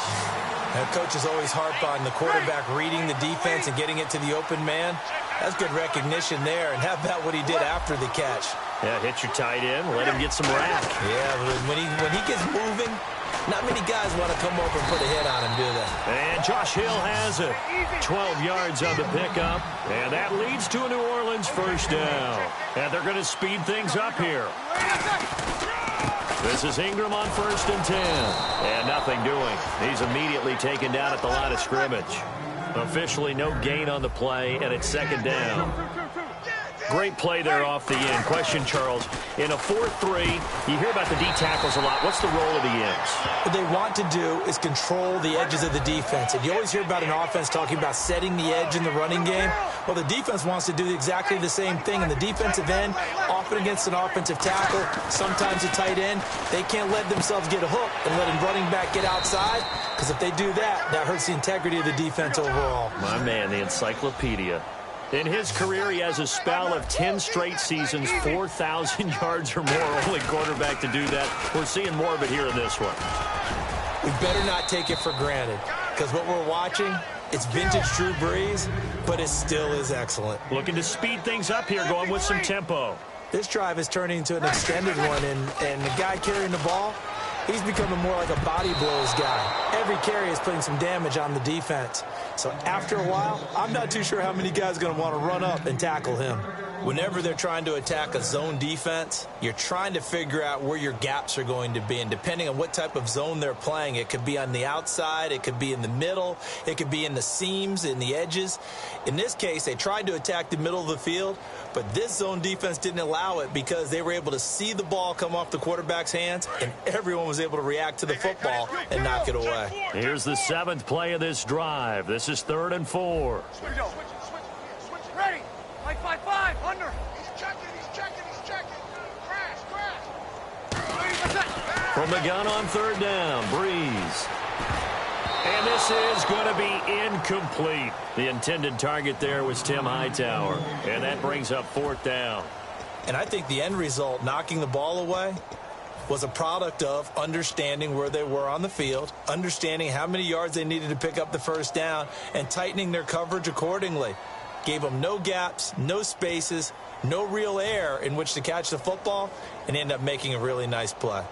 And coaches always harp on the quarterback reading the defense and getting it to the open man. That's good recognition there. And how about what he did after the catch? Yeah, hit your tight end. Let him get some rack. Yeah, when he gets moving, not many guys want to come over and put a hit on him, do they? And Josh Hill has it. 12 yards on the pickup. And that leads to a New Orleans first down. And they're going to speed things up here. This is Ingram on 1st and 10. And nothing doing. He's immediately taken down at the line of scrimmage. Officially no gain on the play, and it's 2nd down. Great play there off the end. Question, Charles, in a 4-3, you hear about the D tackles a lot. What's the role of the ends? What they want to do is control the edges of the defense. And you always hear about an offense talking about setting the edge in the running game. Well, the defense wants to do exactly the same thing. In the defensive end, often against an offensive tackle, sometimes a tight end, they can't let themselves get a hook and let a running back get outside. Because if they do that, that hurts the integrity of the defense overall. My man, the encyclopedia. In his career, he has a spell of 10 straight seasons, 4,000 yards or more. Only quarterback to do that. We're seeing more of it here in this one. We better not take it for granted, because what we're watching, it's vintage Drew Brees, but it still is excellent. Looking to speed things up here, going with some tempo. This drive is turning into an extended one, and the guy carrying the ball, he's becoming more like a body blows guy. Every carry is putting some damage on the defense. So after a while, I'm not too sure how many guys are going to want to run up and tackle him. Whenever they're trying to attack a zone defense, you're trying to figure out where your gaps are going to be. And depending on what type of zone they're playing, it could be on the outside, it could be in the middle, it could be in the seams, in the edges. In this case, they tried to attack the middle of the field, but this zone defense didn't allow it because they were able to see the ball come off the quarterback's hands, and everyone was able to react to the football and knock it away. Here's the 7th play of this drive. This is 3rd and 4. Switch. Ready. Like 5-5. Under. He's checking. Crash. From the gun on 3rd down, Breeze. And this is going to be incomplete. The intended target there was Tim Hightower. And that brings up 4th down. And I think the end result, knocking the ball away, was a product of understanding where they were on the field, understanding how many yards they needed to pick up the first down, and tightening their coverage accordingly. Gave them no gaps, no spaces, no real air in which to catch the football, and ended up making a really nice play.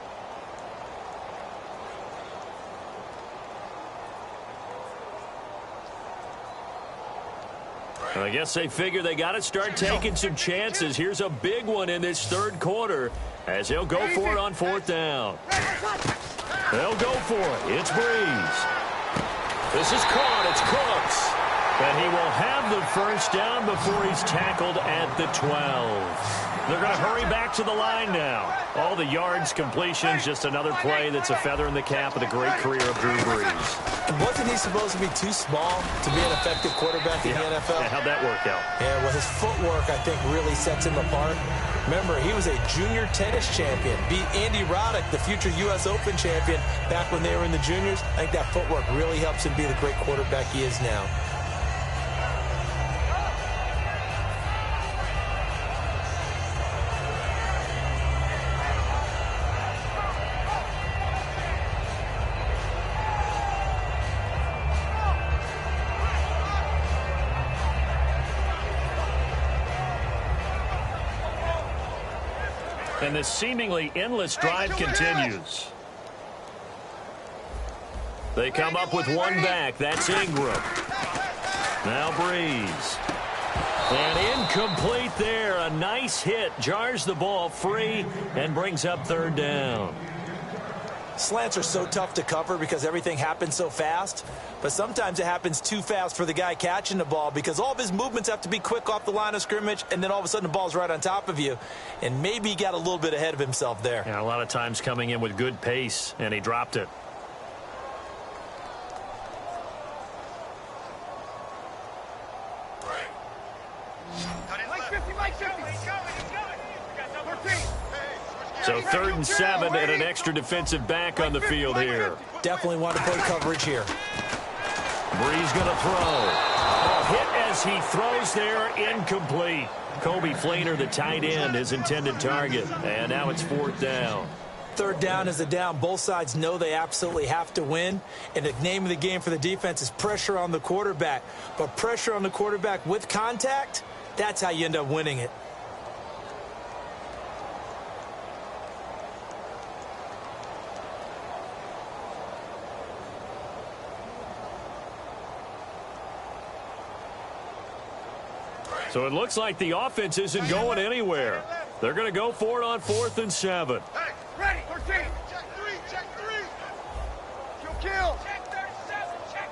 I guess they figure they got to start taking some chances. Here's a big one in this third quarter as he'll go for it on fourth down. They'll go for it. It's Breeze. This is caught. It's Cooks. And he will have the first down before he's tackled at the 12. They're going to hurry back to the line now. All the yards, completions, just another play that's a feather in the cap of the great career of Drew Brees. And wasn't he supposed to be too small to be an effective quarterback in the NFL? Yeah, how'd that work out? Yeah, well, his footwork, I think, really sets him apart. Remember, he was a junior tennis champion. Beat Andy Roddick, the future U.S. Open champion, back when they were in the juniors. I think that footwork really helps him be the great quarterback he is now. And this seemingly endless drive continues. They come up with one back. That's Ingram. Now Breeze. And incomplete there. A nice hit. Jars the ball free and brings up third down. Slants are so tough to cover because everything happens so fast. But sometimes it happens too fast for the guy catching the ball because all of his movements have to be quick off the line of scrimmage, and then all of a sudden the ball's right on top of you. And maybe he got a little bit ahead of himself there. Yeah, a lot of times coming in with good pace, and he dropped it. So 3rd and 7 and an extra defensive back on the field here. Definitely want to play coverage here. Breeze going to throw. A hit as he throws there, incomplete. Kobe Flainer, the tight end, his intended target. And now it's 4th down. 3rd down is a down. Both sides know they absolutely have to win. And the name of the game for the defense is pressure on the quarterback. But pressure on the quarterback with contact, that's how you end up winning it. So it looks like the offense isn't going anywhere. They're going to go for it on 4th and 7. Hey, ready, 13. Check 3, check 3. Kill. Check 37, check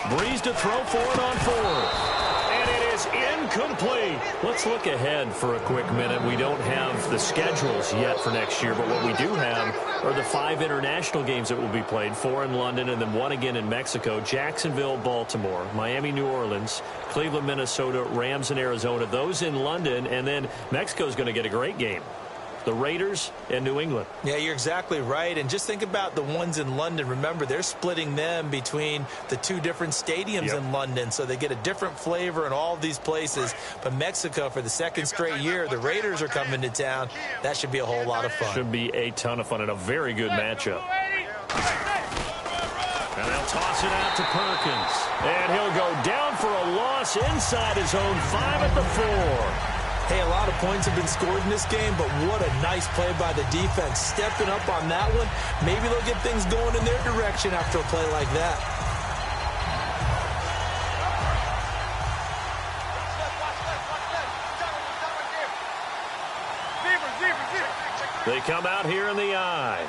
37. Breeze to throw for it on 4th. And it is incomplete. Let's look ahead for a quick minute. We don't have the schedules yet for next year, but what we do have are the 5 international games that will be played, 4 in London and then 1 again in Mexico, Jacksonville, Baltimore, Miami, New Orleans, Cleveland, Minnesota, Rams, and Arizona. Those in London, and then Mexico's going to get a great game. The Raiders and New England. Yeah, you're exactly right. And just think about the ones in London. Remember, they're splitting them between the 2 different stadiums in London, so they get a different flavor in all of these places. But Mexico, for the 2nd straight year, the Raiders are coming to town. That should be a whole lot of fun. Should be a ton of fun and a very good matchup. And they'll toss it out to Perkins. And he'll go down for a loss inside his own 5 at the 4. Hey, a lot of points have been scored in this game, but what a nice play by the defense. Stepping up on that one, maybe they'll get things going in their direction after a play like that. They come out here in the eye.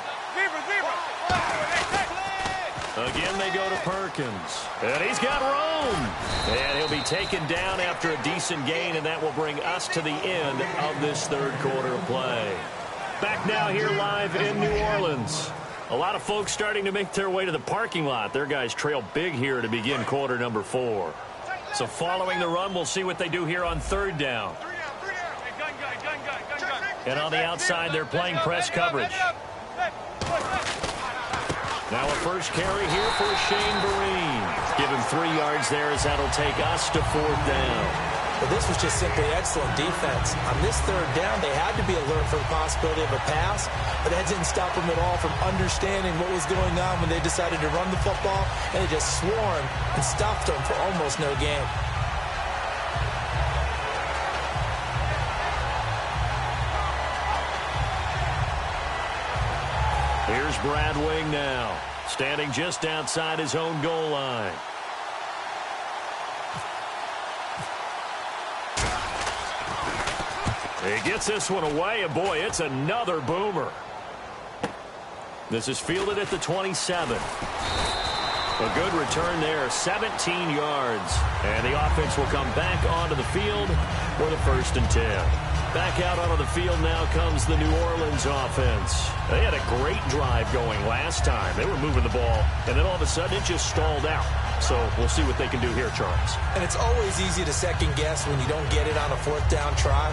Again, they go to Perkins. And he's got room. And he'll be taken down after a decent gain, and that will bring us to the end of this 3rd quarter of play. Back now here live in New Orleans. A lot of folks starting to make their way to the parking lot. Their guys trail big here to begin quarter number 4. So following the run, we'll see what they do here on 3rd down. And on the outside, they're playing press coverage. Now a first carry here for Shane Vereen. Give him 3 yards there as that'll take us to 4th down. But this was just simply excellent defense. On this third down, they had to be alert for the possibility of a pass, but that didn't stop them at all from understanding what was going on when they decided to run the football, and they just swarmed and stopped them for almost no gain. Here's Brad Wing now, standing just outside his own goal line. He gets this one away, and boy, it's another boomer. This is fielded at the 27. A good return there, 17 yards. And the offense will come back onto the field for the 1st and 10. Back out onto the field now comes the New Orleans offense. They had a great drive going last time. They were moving the ball, and then all of a sudden it just stalled out. So we'll see what they can do here, Charles. And it's always easy to second guess when you don't get it on a 4th down try.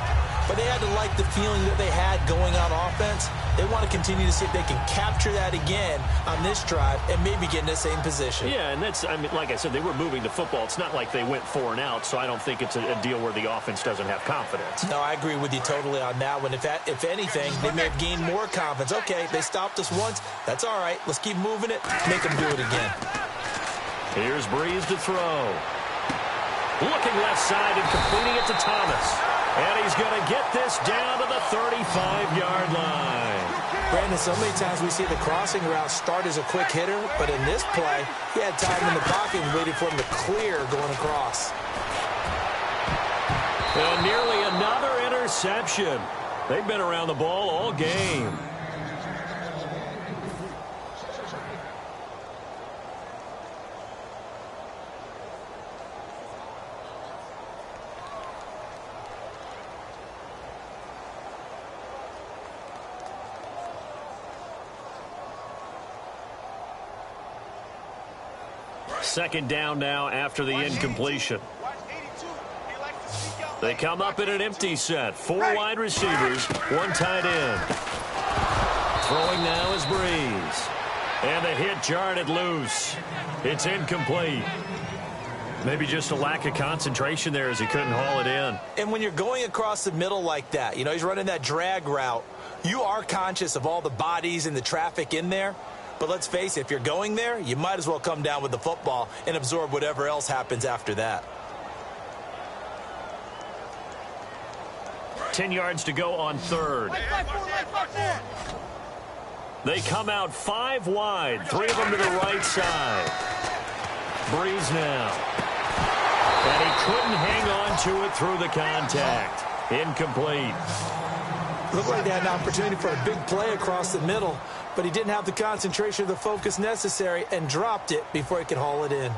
But they had to like the feeling that they had going on offense. They want to continue to see if they can capture that again on this drive and maybe get in the same position. Yeah, and that's, I mean, like I said, they were moving the football. It's not like they went 4 and out, so I don't think it's a deal where the offense doesn't have confidence. No, I agree with you totally on that one. If anything, they may have gained more confidence. Okay, they stopped us once. That's all right. Let's keep moving it. Make them do it again. Here's Breeze to throw. Looking left side and completing it to Thomas. And he's going to get this down to the 35-yard line. Brandon, so many times we see the crossing route start as a quick hitter, but in this play, he had time in the pocket and waited for him to clear going across. And nearly another interception. They've been around the ball all game. Second down now after the incompletion. They come up in an empty set. 4 wide receivers, 1 tight end. Throwing now is Breeze. And the hit jarred it loose. It's incomplete. Maybe just a lack of concentration there as he couldn't haul it in. And when you're going across the middle like that, you know, he's running that drag route, you are conscious of all the bodies and the traffic in there. But let's face it, if you're going there, you might as well come down with the football and absorb whatever else happens after that. 10 yards to go on 3rd. They come out 5 wide, 3 of them to the right side. Breeze now. And he couldn't hang on to it through the contact. Incomplete. Looked like they had an opportunity for a big play across the middle, but he didn't have the concentration or the focus necessary and dropped it before he could haul it in.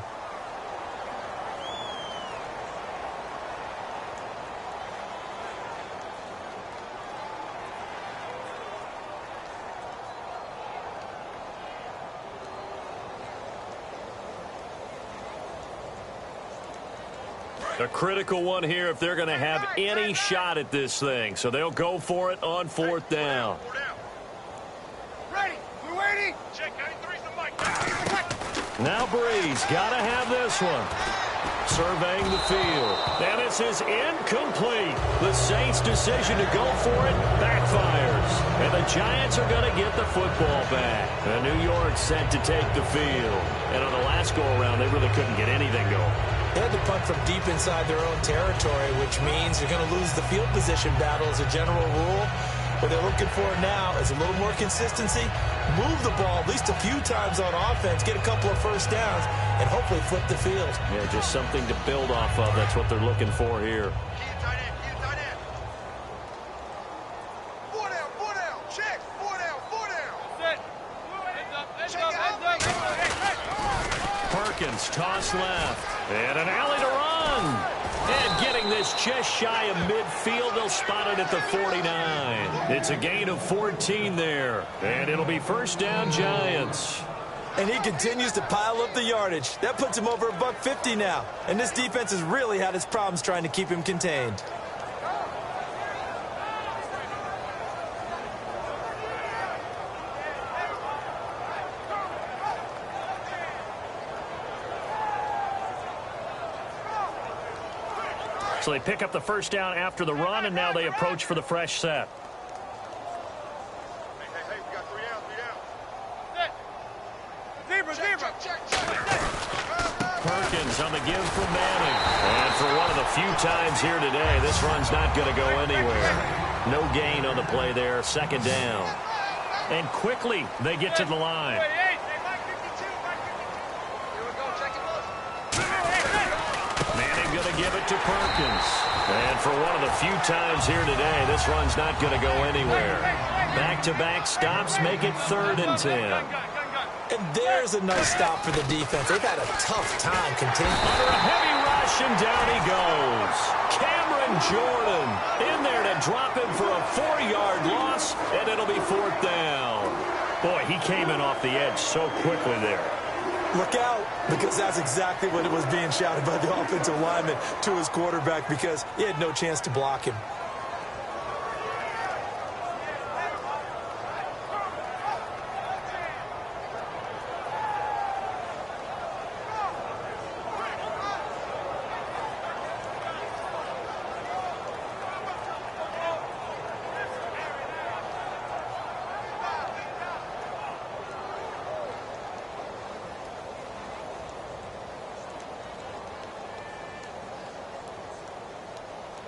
A critical one here if they're going to have any shot at this thing. So they'll go for it on 4th down. Ready. We're waiting. Check 93's the mic. Now Breeze got to have this one. Surveying the field. And this is incomplete. The Saints' decision to go for it backfires. And the Giants are going to get the football back. And New York set to take the field. And on the last go-around, they really couldn't get anything going. They had to punt from deep inside their own territory, which means you're going to lose the field position battle as a general rule. What they're looking for now is a little more consistency, move the ball at least a few times on offense, get a couple of first downs, and hopefully flip the field. Yeah, just something to build off of. That's what they're looking for here. Perkins, toss left, and an alley to run. And getting this just shy of midfield, they'll spot it at the 49. It's a gain of 14 there, and it'll be 1st down Giants. And he continues to pile up the yardage. That puts him over $150 now. And this defense has really had its problems trying to keep him contained. So they pick up the first down after the run, and now they approach for the fresh set. Hey, we got 3 down. Zebra. Perkins on the give from Manning. And for one of the few times here today, this run's not going to go anywhere. No gain on the play there, second down. And quickly they get to the line. Manning going to give it to Perkins. And for one of the few times here today, this run's not going to go anywhere. Back-to-back stops make it 3rd and 10. And there's a nice stop for the defense. They've had a tough time containing. Under a heavy rush, and down he goes. Cameron Jordan in there to drop him for a 4-yard loss, and it'll be 4th down. Boy, he came in off the edge so quickly there. Look out, because that's exactly what it was being shouted by the offensive lineman to his quarterback, because he had no chance to block him.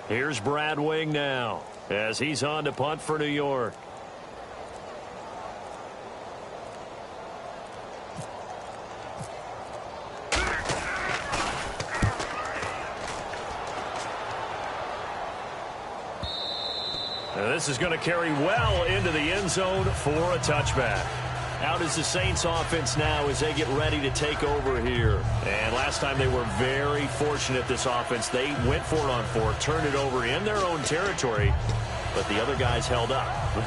Here's Brad Wing now as he's on to punt for New York. Now this is going to carry well into the end zone for a touchback. Out is the Saints offense now as they get ready to take over here. And last time they were very fortunate, this offense. They went for it on 4, turned it over in their own territory, but the other guys held up.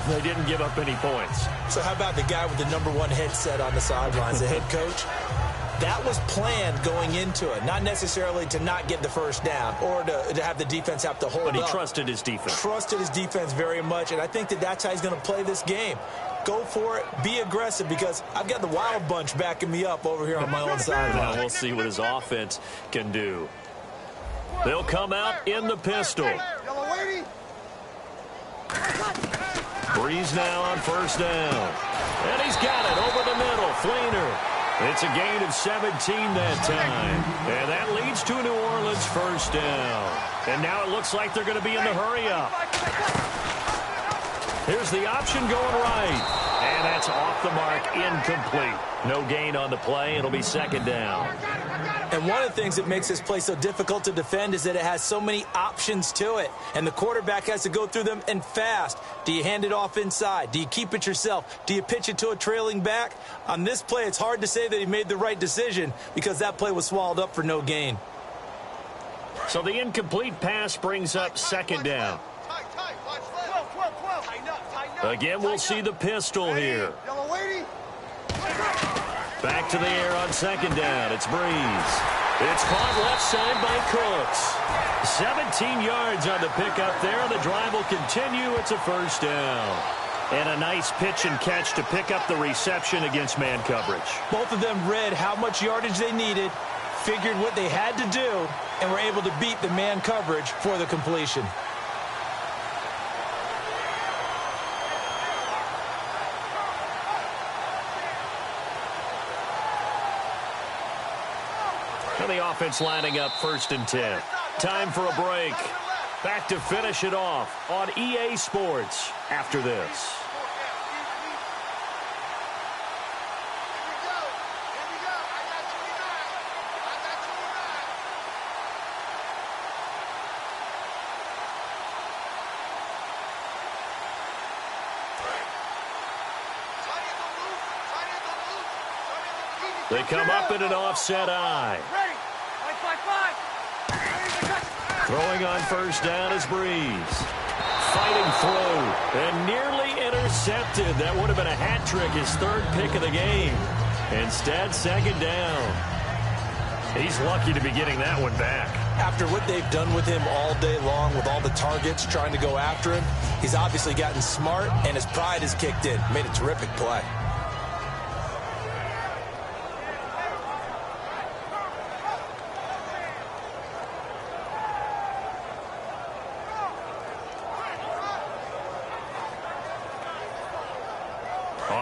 They didn't give up any points. So how about the guy with the #1 headset on the sidelines, the head coach? That was planned going into it, not necessarily to not get the first down or to have the defense have to hold up. But he trusted his defense. Trusted his defense very much, and I think that's how he's going to play this game. Go for it. Be aggressive, because I've got the wild bunch backing me up over here on my own side. Well, we'll see what his offense can do. They'll come out in the pistol. Breeze now on first down. And he's got it over the middle. Fleener. It's a gain of 17 that time. And that leads to New Orleans first down. And now it looks like they're going to be in the hurry-up. Here's the option going right. And that's off the mark, incomplete. No gain on the play. It'll be second down. And one of the things that makes this play so difficult to defend is that it has so many options to it. And the quarterback has to go through them and fast. Do you hand it off inside? Do you keep it yourself? Do you pitch it to a trailing back? On this play, it's hard to say that he made the right decision, because that play was swallowed up for no gain. So the incomplete pass brings up second down. Again, we'll see the pistol here. Back to the air on second down. It's Breeze. It's caught left side by Cooks. 17 yards on the pickup there. The drive will continue. It's a first down. And a nice pitch and catch to pick up the reception against man coverage. Both of them read how much yardage they needed, figured what they had to do, and were able to beat the man coverage for the completion. And the offense lining up first and 10. Time for a break. Back to finish it off on EA Sports after this. They come up in an offset eye. Throwing on first down is Breeze. Fighting throw and nearly intercepted. That would have been a hat trick, his 3rd pick of the game. Instead, second down. He's lucky to be getting that one back. After what they've done with him all day long, with all the targets trying to go after him, he's obviously gotten smart, and his pride has kicked in. Made a terrific play.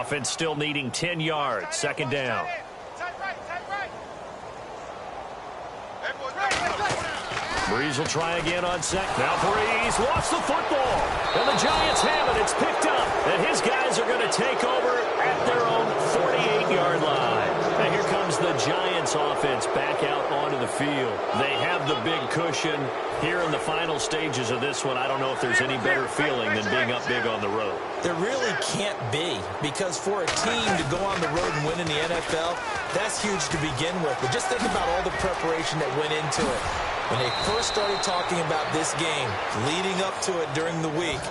Offense still needing 10 yards. Second down. Breeze will try again on second. Now Breeze lost the football. And the Giants have it. It's picked up. And his guys are going to take over at their own 48-yard line. And here comes the Giants offense back out onto the field. They have the big cushion here in the final stages of this one. I don't know if there's any better feeling than being up big on the road. There really can't be, because for a team to go on the road and win in the NFL, that's huge to begin with. But just think about all the preparation that went into it. When they first started talking about this game, leading up to it during the week,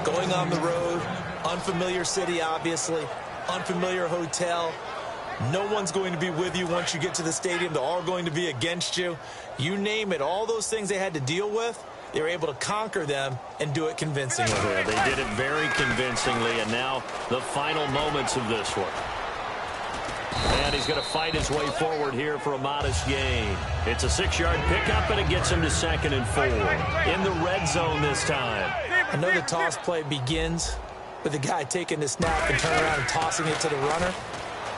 going on the road, unfamiliar city, obviously, unfamiliar hotel. No one's going to be with you once you get to the stadium. They're all going to be against you. You name it, all those things they had to deal with, they were able to conquer them and do it convincingly. Yeah, they did it very convincingly, and now the final moments of this one. And he's going to fight his way forward here for a modest gain. It's a 6-yard pickup, and it gets him to 2nd and 4. In the red zone this time. I know the toss play begins with the guy taking the snap and turning around and tossing it to the runner.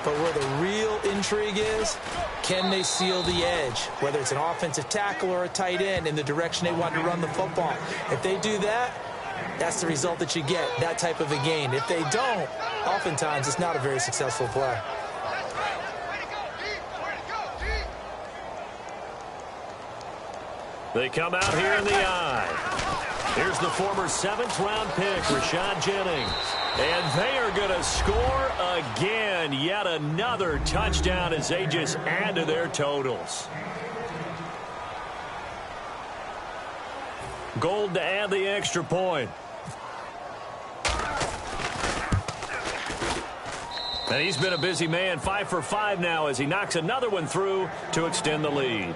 But where the real intrigue is, can they seal the edge? Whether it's an offensive tackle or a tight end in the direction they want to run the football. If they do that, that's the result that you get, that type of a gain. If they don't, oftentimes it's not a very successful play. They come out here in the eye. Here's the former 7th-round pick, Rashad Jennings. And they are going to score again. Yet another touchdown as they just add to their totals. Gold to add the extra point. And he's been a busy man, 5 for 5 now as he knocks another one through to extend the lead.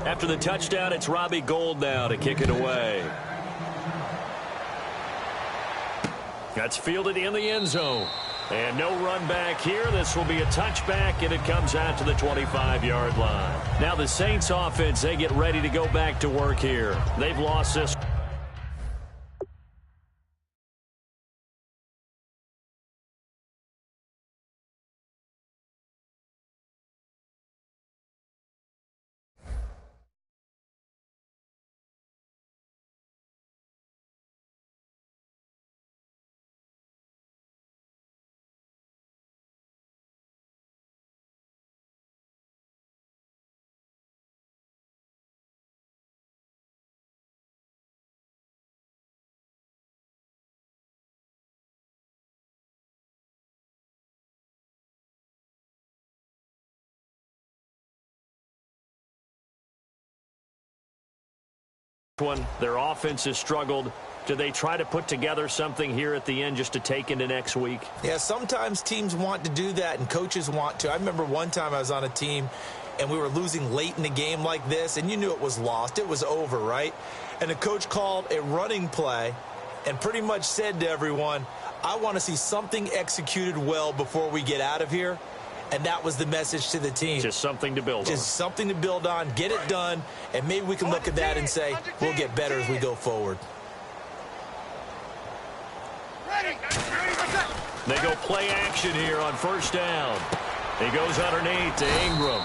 After the touchdown, it's Robbie Gould now to kick it away. That's fielded in the end zone. And no run back here. This will be a touchback, and it comes out to the 25-yard line. Now the Saints offense, they get ready to go back to work here. They've lost this. One, their offense has struggled. Do they try to put together something here at the end just to take into next week? Yeah, sometimes teams want to do that and coaches want to. I remember one time I was on a team and we were losing late in the game like this, and you knew it was lost. It was over, right? And the coach called a running play and pretty much said to everyone, I want to see something executed well before we get out of here. And that was the message to the team. Just something to build on. Just something to build on, get it done, and maybe we can look at that and say, we'll get better as we go forward. They go play action here on first down. He goes underneath to Ingram.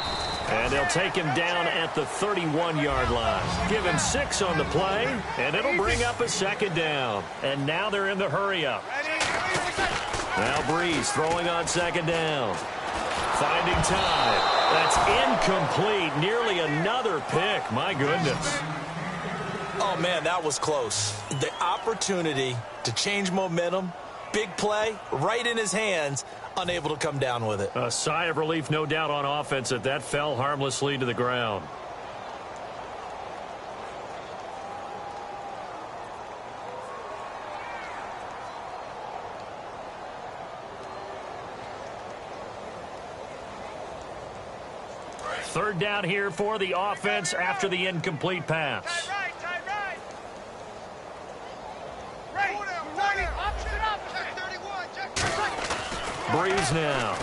And they'll take him down at the 31-yard line. Give him 6 on the play, and it'll bring up a second down. And now they're in the hurry-up. Now Breeze throwing on second down. Finding time. That's incomplete. Nearly another pick. My goodness. Oh, man, that was close. The opportunity to change momentum, big play, right in his hands, unable to come down with it. A sigh of relief, no doubt, on offense that fell harmlessly to the ground. Third down here for the offense after the incomplete pass. Tight right. Ready. Opposite. Check 31. Breeze now.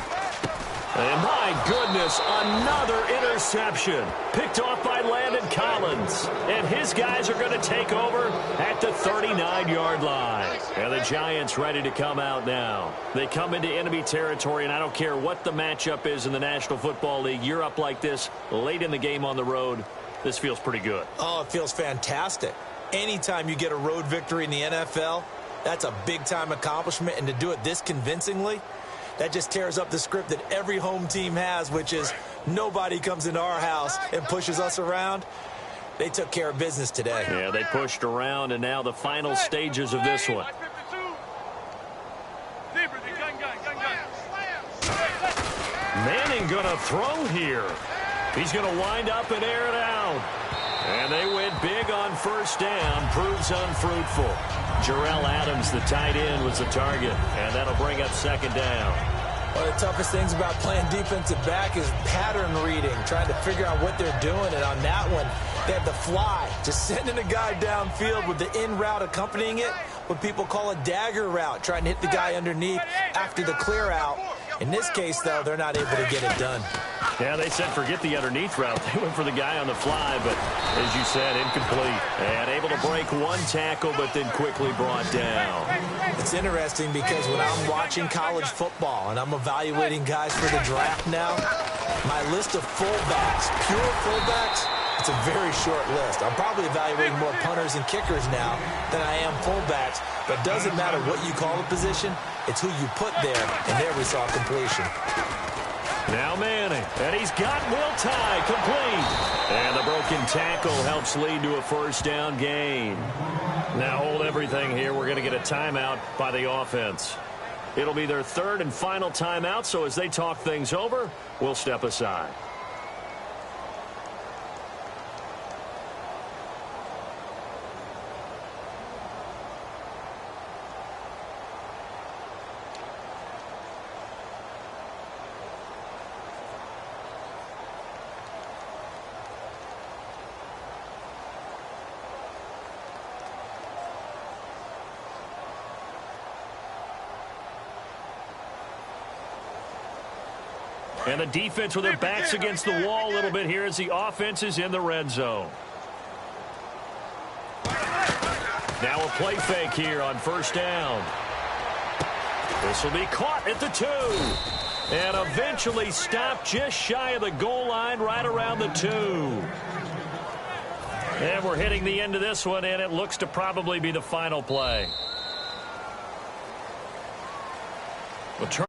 And my goodness, another interception. Picked off by Landon Collins. And his guys are going to take over at the 39-yard line. And the Giants ready to come out now. They come into enemy territory, and I don't care what the matchup is in the National Football League. You're up like this late in the game on the road. This feels pretty good. Oh, it feels fantastic. Anytime you get a road victory in the NFL, that's a big-time accomplishment. And to do it this convincingly, that just tears up the script that every home team has, which is nobody comes into our house and pushes us around. They took care of business today. Yeah, they pushed around, and now the final stages of this one. Manning going to throw here. He's going to wind up and air it out. And they went big on first down. Proves unfruitful. Jarrell Adams, the tight end, was the target. And that'll bring up second down. One of the toughest things about playing defensive back is pattern reading, trying to figure out what they're doing. And on that one, they had the fly, just sending a guy downfield with the in route accompanying it, what people call a dagger route, trying to hit the guy underneath after the clear out. In this case, though, they're not able to get it done. Yeah, they said forget the underneath route. They went for the guy on the fly, but as you said, incomplete. And able to break one tackle, but then quickly brought down. It's interesting because when I'm watching college football and I'm evaluating guys for the draft now, my list of fullbacks, pure fullbacks, it's a very short list. I'm probably evaluating more punters and kickers now than I am fullbacks, but it doesn't matter what you call the position, it's who you put there, and there we saw completion. Now Manning, and he's got Will Tye complete. And the broken tackle helps lead to a first down gain. Now hold everything here. We're going to get a timeout by the offense. It'll be their third and final timeout, so as they talk things over, we'll step aside. And the defense with their backs against the wall a little bit here as the offense is in the red zone. Now a play fake here on first down. This will be caught at the 2. And eventually stopped just shy of the goal line right around the 2. And we're hitting the end of this one, and it looks to probably be the final play. We'll turn